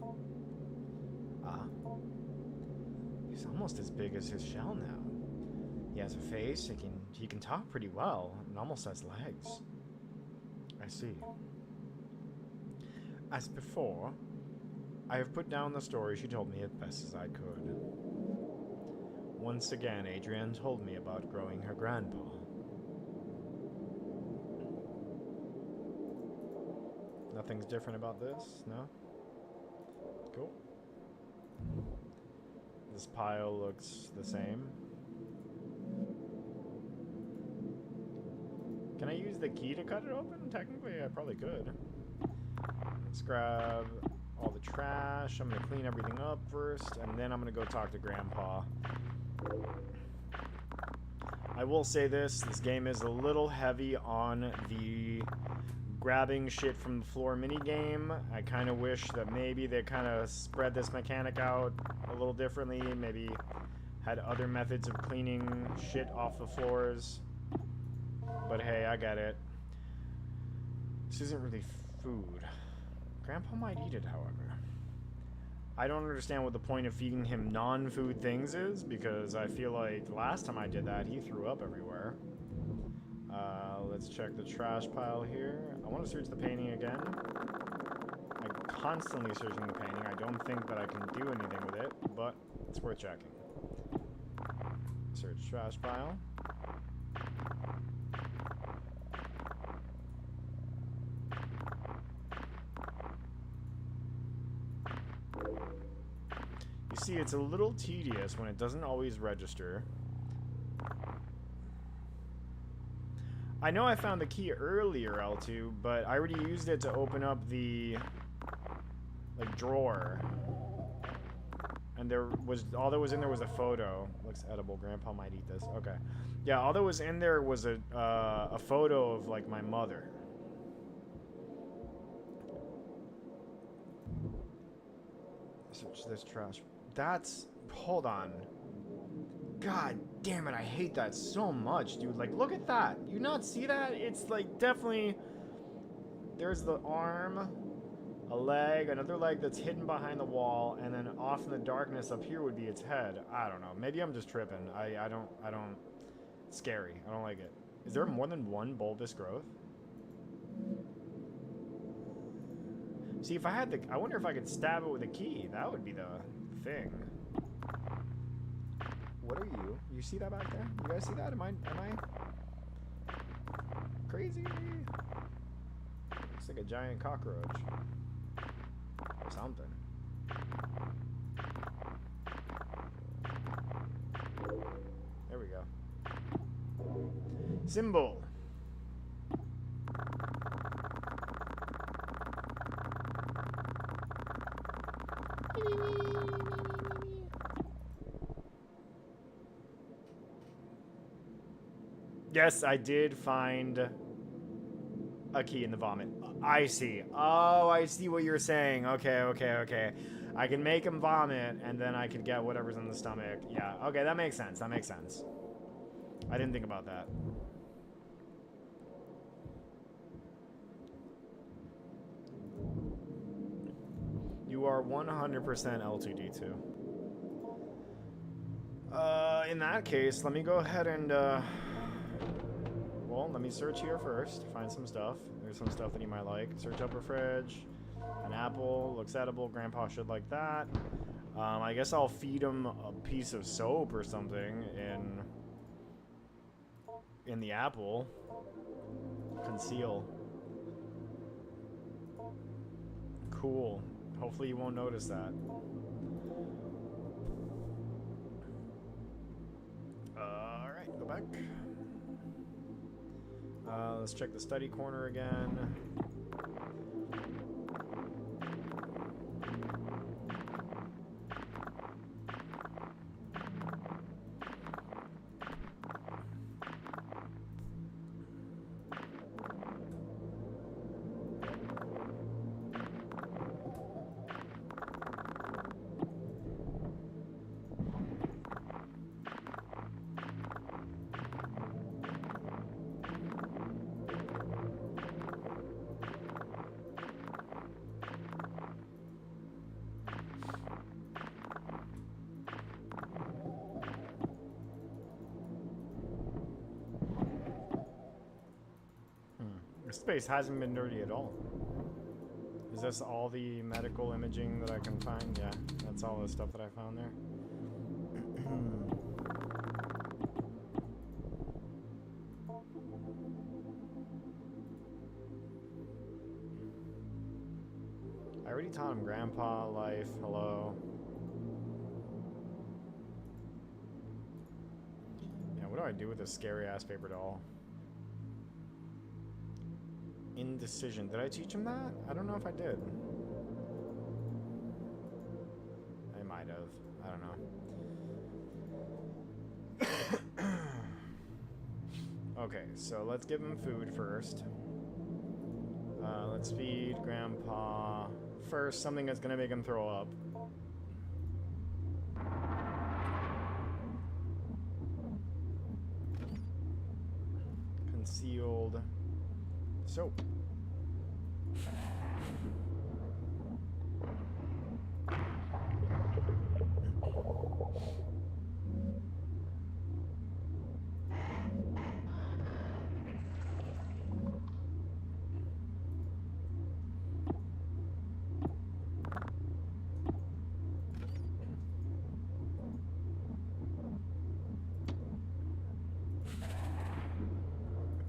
He's almost as big as his shell now. He has a face, he can talk pretty well, and almost has legs. I see. As before, I have put down the story she told me as best as I could. Once again, Adrienne told me about growing her grandpa. Nothing's different about this, no? Cool. This pile looks the same. Can I use the key to cut it open? Technically, I probably could. Let's grab all the trash. I'm going to clean everything up first, and then I'm going to go talk to Grandpa. I will say this game is a little heavy on the grabbing shit from the floor minigame. I kind of wish that maybe they kind of spread this mechanic out a little differently. Maybe had other methods of cleaning shit off the floors. But hey, I get it. This isn't really food. Grandpa might eat it, however. I don't understand what the point of feeding him non-food things is, because I feel like last time I did that, he threw up everywhere. Let's check the trash pile here. I want to search the painting again. I'm constantly searching the painting. I don't think that I can do anything with it, but it's worth checking. Search trash pile. You see, it's a little tedious when it doesn't always register. I know I found the key earlier, L2, but I already used it to open up the, like, drawer. And all that was in there was a photo. Looks edible. Grandpa might eat this. Okay. Yeah, all that was in there was a photo of, like, my mother. Search this trash. Hold on. God damn it, I hate that so much, dude. Like, look at that. You not see that? It's, like, definitely... There's the arm, a leg, another leg that's hidden behind the wall, and then off in the darkness up here would be its head. I don't know. Maybe I'm just tripping. I don't... It's scary. I don't like it. Is there more than one bulbous growth? See, if I had the... I wonder if I could stab it with a key. That would be the thing. What are you? You see that back there? You guys see that? Am I crazy? Looks like a giant cockroach. Or something. There we go. Symbol. Yes, I did find a key in the vomit. I see. Oh, I see what you're saying. Okay. I can make him vomit, and then I could get whatever's in the stomach. Yeah, okay, that makes sense. I didn't think about that. You are 100% L2D2. In that case, let me go ahead and, well, let me search here first, find some stuff. There's some stuff that you might like. Search upper fridge. An apple. Looks edible. Grandpa should like that. I guess I'll feed him a piece of soap or something in the apple. Conceal. Cool. Hopefully you won't notice that. Alright, go back. back. Let's check the study corner again. This space hasn't been dirty at all. Is this all the medical imaging that I can find? Yeah, that's all the stuff that I found there. I already taught him grandpa life. Hello. Yeah, what do I do with this scary ass paper doll? Indecision. Did I teach him that? I don't know if I did. I might have. I don't know. Okay, so let's give him food first. Let's feed Grandpa first something that's gonna make him throw up. Concealed soap.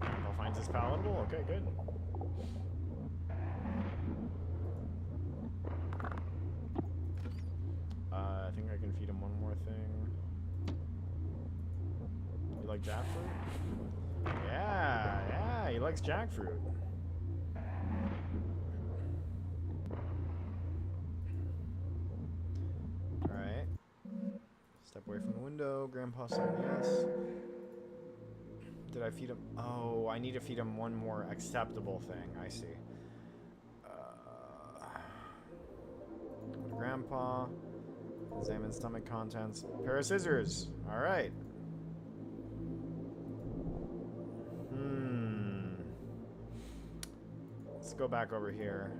Grandpa finds this palatable? Okay, good. I think I can feed him one more thing. You like jackfruit? Yeah, he likes jackfruit. Alright. Step away from the window. Grandpa said yes. Did I feed him? Oh, I need to feed him one more acceptable thing. I see. Go to Grandpa. Examine stomach contents. Pair of scissors. Alright. Let's go back over here.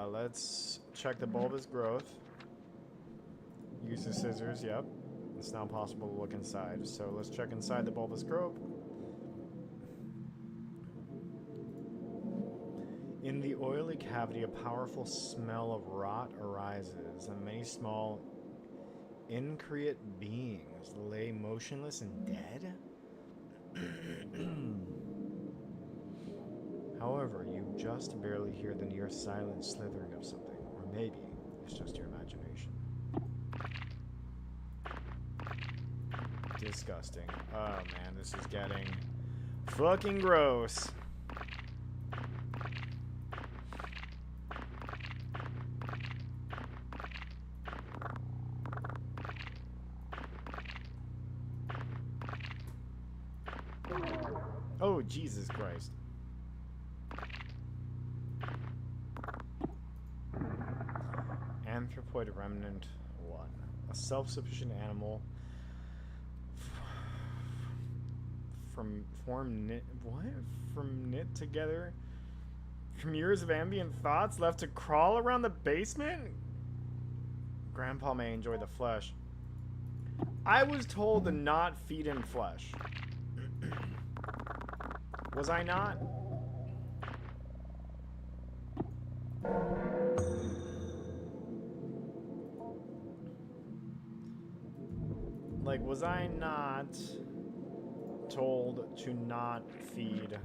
Let's check the bulbous growth. Use the scissors, yep. It's now possible to look inside. So let's check inside the bulbous growth. In the oily cavity, a powerful smell of rot arises, and many small, increate beings lay motionless and dead. However, you just barely hear the near silent slithering of something, or maybe it's just your imagination. Disgusting. Oh man, this is getting fucking gross. Oh, Jesus Christ. Anthropoid remnant 1. A self-sufficient animal from knit together from years of ambient thoughts left to crawl around the basement? Grandpa may enjoy the flesh. I was told to not feed him flesh. Was I not? Like, was I not told to not feed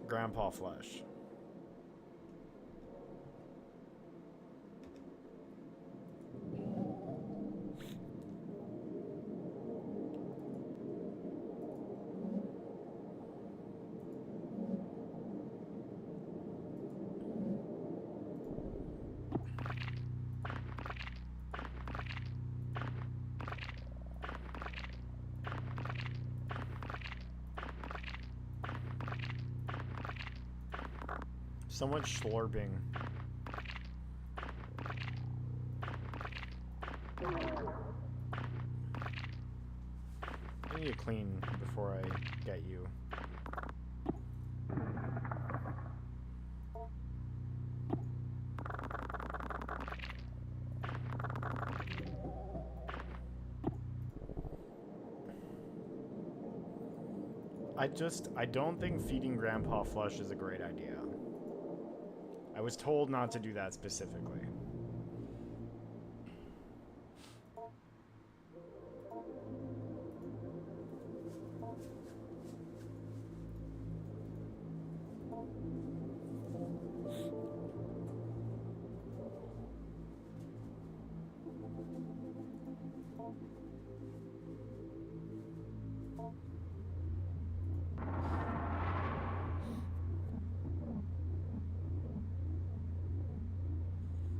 Grandpa flesh? So much slurping. I need to clean before I get you. I don't think feeding Grandpa flesh is a great idea. I was told not to do that specifically.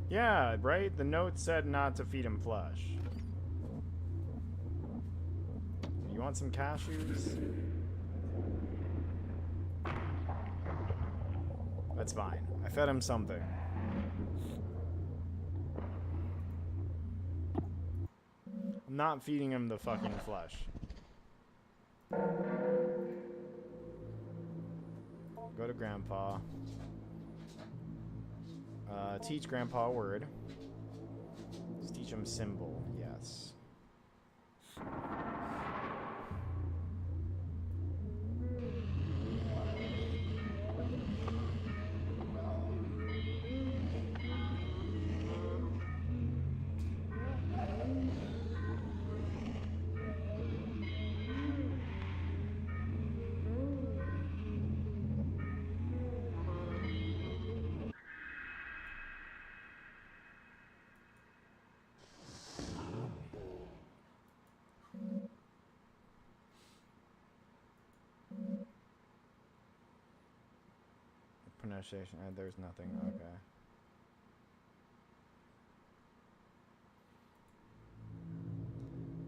Yeah, right? The note said not to feed him flesh. You want some cashews? That's fine. I fed him something. I'm not feeding him the fucking flesh. Go to Grandpa. Teach Grandpa a word. Let's teach him symbol. Yes. Pronunciation. There's nothing. Okay.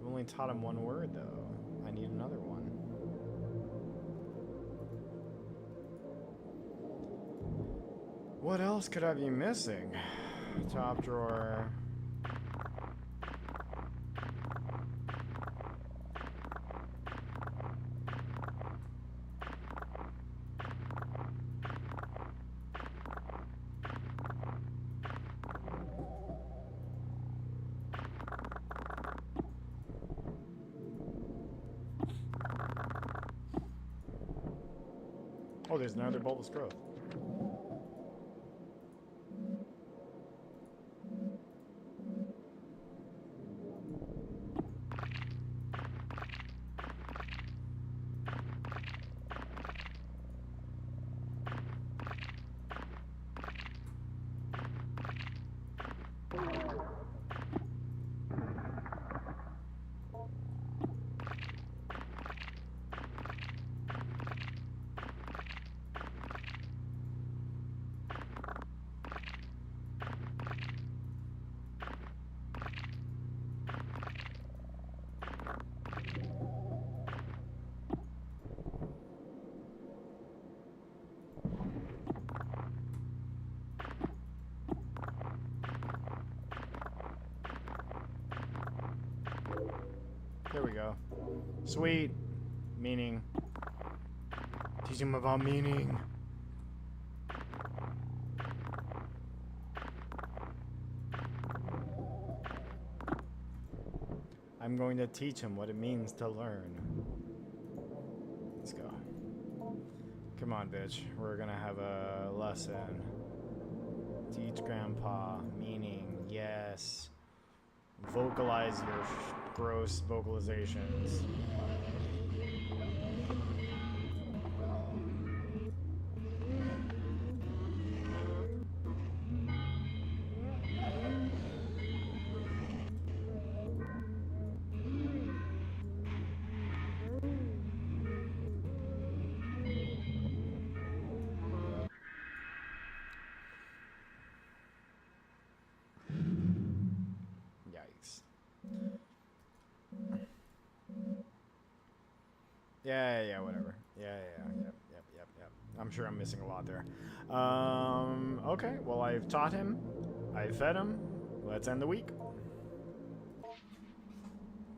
I've only taught him one word, though. I need another one. What else could I be missing? Top drawer. Oh, there's another bulbous growth. There we go. Sweet. Meaning. Teach him about meaning. I'm going to teach him what it means to learn. Let's go. Come on, bitch. We're gonna have a lesson. Teach Grandpa meaning. Yes. Vocalize your gross vocalizations. Yeah, whatever. Yeah, yep. I'm sure I'm missing a lot there. Okay, well, I've taught him. I fed him. Let's end the week.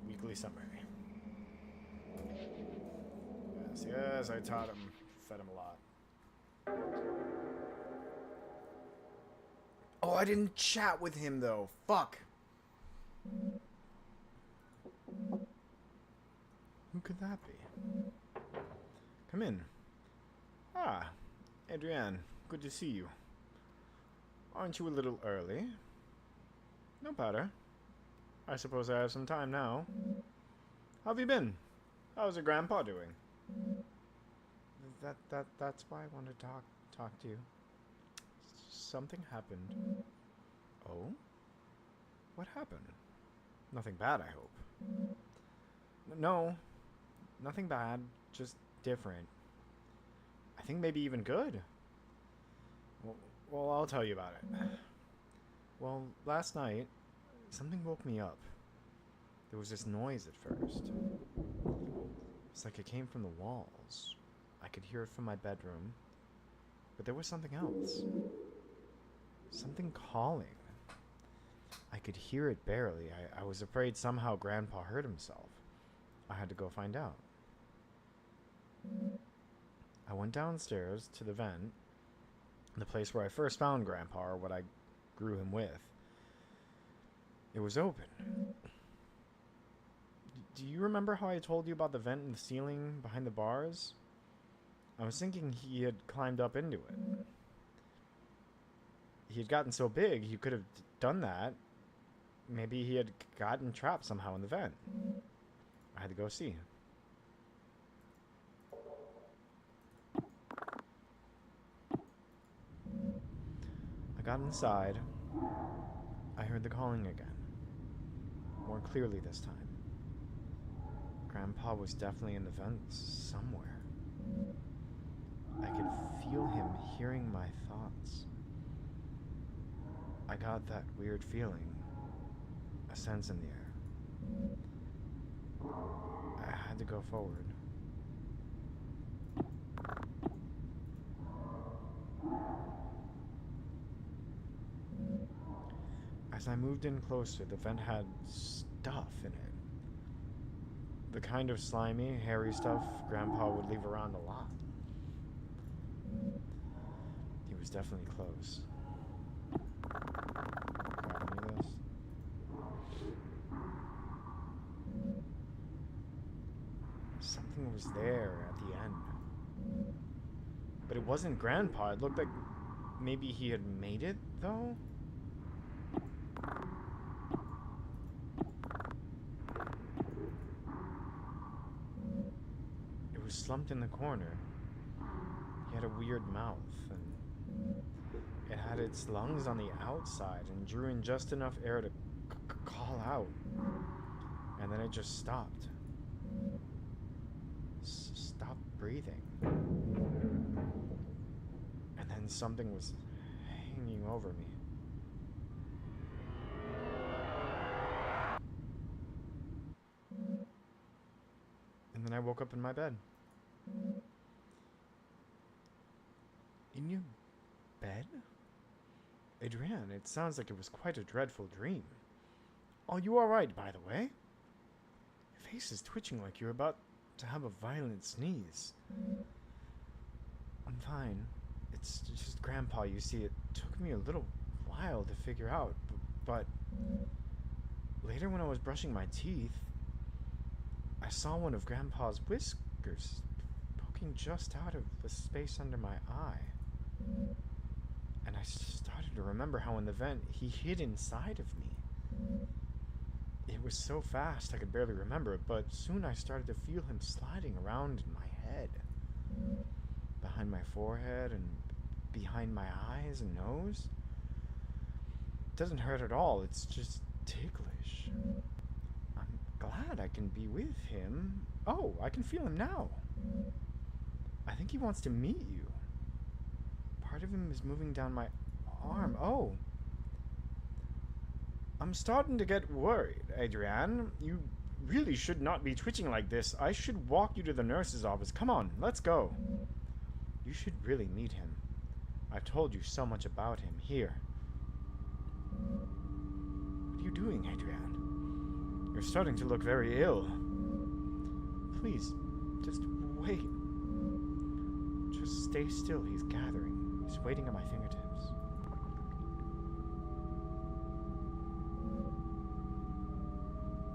Weekly summary. Yes, I taught him. Fed him a lot. Oh, I didn't chat with him, though. Fuck. Who could that be? Come in. Ah, Adrienne, good to see you. Aren't you a little early? No matter. I suppose I have some time now. How have you been? How's your grandpa doing? That's why I wanted to talk to you. Something happened. Oh? What happened? Nothing bad, I hope. No, nothing bad, just different. I think maybe even good. Well, I'll tell you about it. Well, last night, something woke me up. There was this noise at first. It's like it came from the walls. I could hear it from my bedroom. But there was something else. Something calling. I could hear it barely. I was afraid somehow Grandpa hurt himself. I had to go find out. I went downstairs to the vent, the place where I first found Grandpa, or what I grew him with. It was open. Do you remember how I told you about the vent in the ceiling behind the bars? I was thinking he had climbed up into it. He had gotten so big, he could have done that. Maybe he had gotten trapped somehow in the vent. I had to go see. I got inside. I heard the calling again. More clearly this time. Grandpa was definitely in the vents somewhere. I could feel him hearing my thoughts. I got that weird feeling. A sense in the air. I had to go forward. As I moved in closer, the vent had stuff in it. The kind of slimy, hairy stuff Grandpa would leave around a lot. He was definitely close. Grab any of this? Something was there at the end. But it wasn't Grandpa. It looked like maybe he had made it, though? It was slumped in the corner. He had a weird mouth, and it had its lungs on the outside and drew in just enough air to call out. And then it just stopped. Stopped breathing. And then something was hanging over me. And then I woke up in my bed. In your bed? Adrienne, it sounds like it was quite a dreadful dream. Are you alright, by the way? Your face is twitching like you're about to have a violent sneeze. I'm fine. It's just Grandpa, you see. It took me a little while to figure out, but later when I was brushing my teeth, I saw one of Grandpa's whiskers poking just out of the space under my eye. And I started to remember how in the vent he hid inside of me. It was so fast I could barely remember it, but soon I started to feel him sliding around in my head. Behind my forehead and behind my eyes and nose. It doesn't hurt at all, it's just ticklish. I'm glad I can be with him. Oh, I can feel him now. I think he wants to meet you. Part of him is moving down my arm. Oh. I'm starting to get worried, Adrienne. You really should not be twitching like this. I should walk you to the nurse's office. Come on, let's go. You should really meet him. I've told you so much about him. Here. What are you doing, Adrian? You're starting to look very ill. Please, just wait. Just stay still. He's gathering. He's waiting at my fingertips.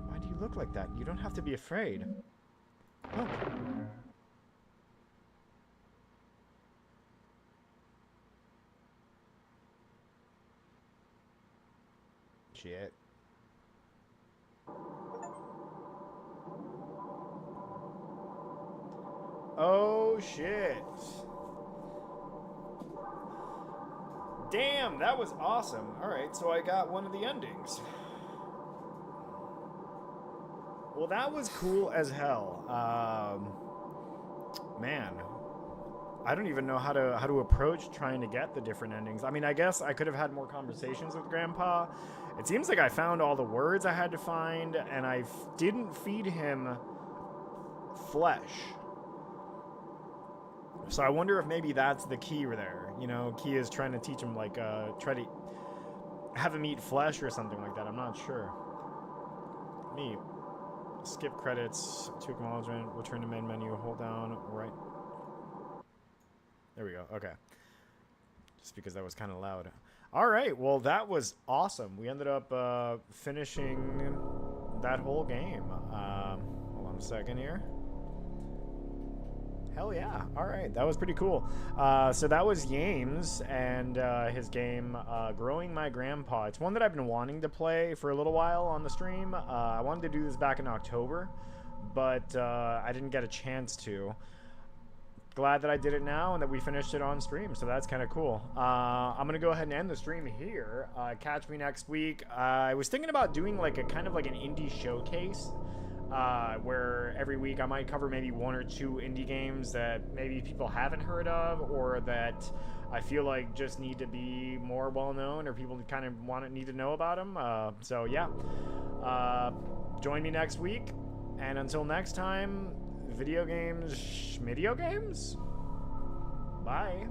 Why do you look like that? You don't have to be afraid. Look. Shit. Oh shit. Damn, that was awesome. Alright, so I got one of the endings. Well, that was cool as hell. Man, I don't even know how to approach trying to get the different endings. I mean, I guess I could have had more conversations with Grandpa. It seems like I found all the words I had to find, and I didn't feed him flesh. So I wonder if maybe that's the key there. You know, key is trying to teach him, like, try to have him eat flesh or something like that. I'm not sure. Me. Skip credits, to acknowledgement, return to main menu, hold down, right. There we go, okay. Just because that was kind of loud. Alright, well that was awesome. We ended up finishing that whole game. Hold on a second here. Hell yeah. Alright, that was pretty cool. So that was Yames and his game, Growing My Grandpa. It's one that I've been wanting to play for a little while on the stream. I wanted to do this back in October, but I didn't get a chance to. Glad that I did it now and that we finished it on stream, so that's kind of cool. I'm going to go ahead and end the stream here. Catch me next week. I was thinking about doing like a kind of like an indie showcase. Where every week I might cover maybe 1 or 2 indie games that maybe people haven't heard of, or that I feel like just need to be more well known, or people kind of need to know about them. So yeah, join me next week, and until next time, video games. Bye.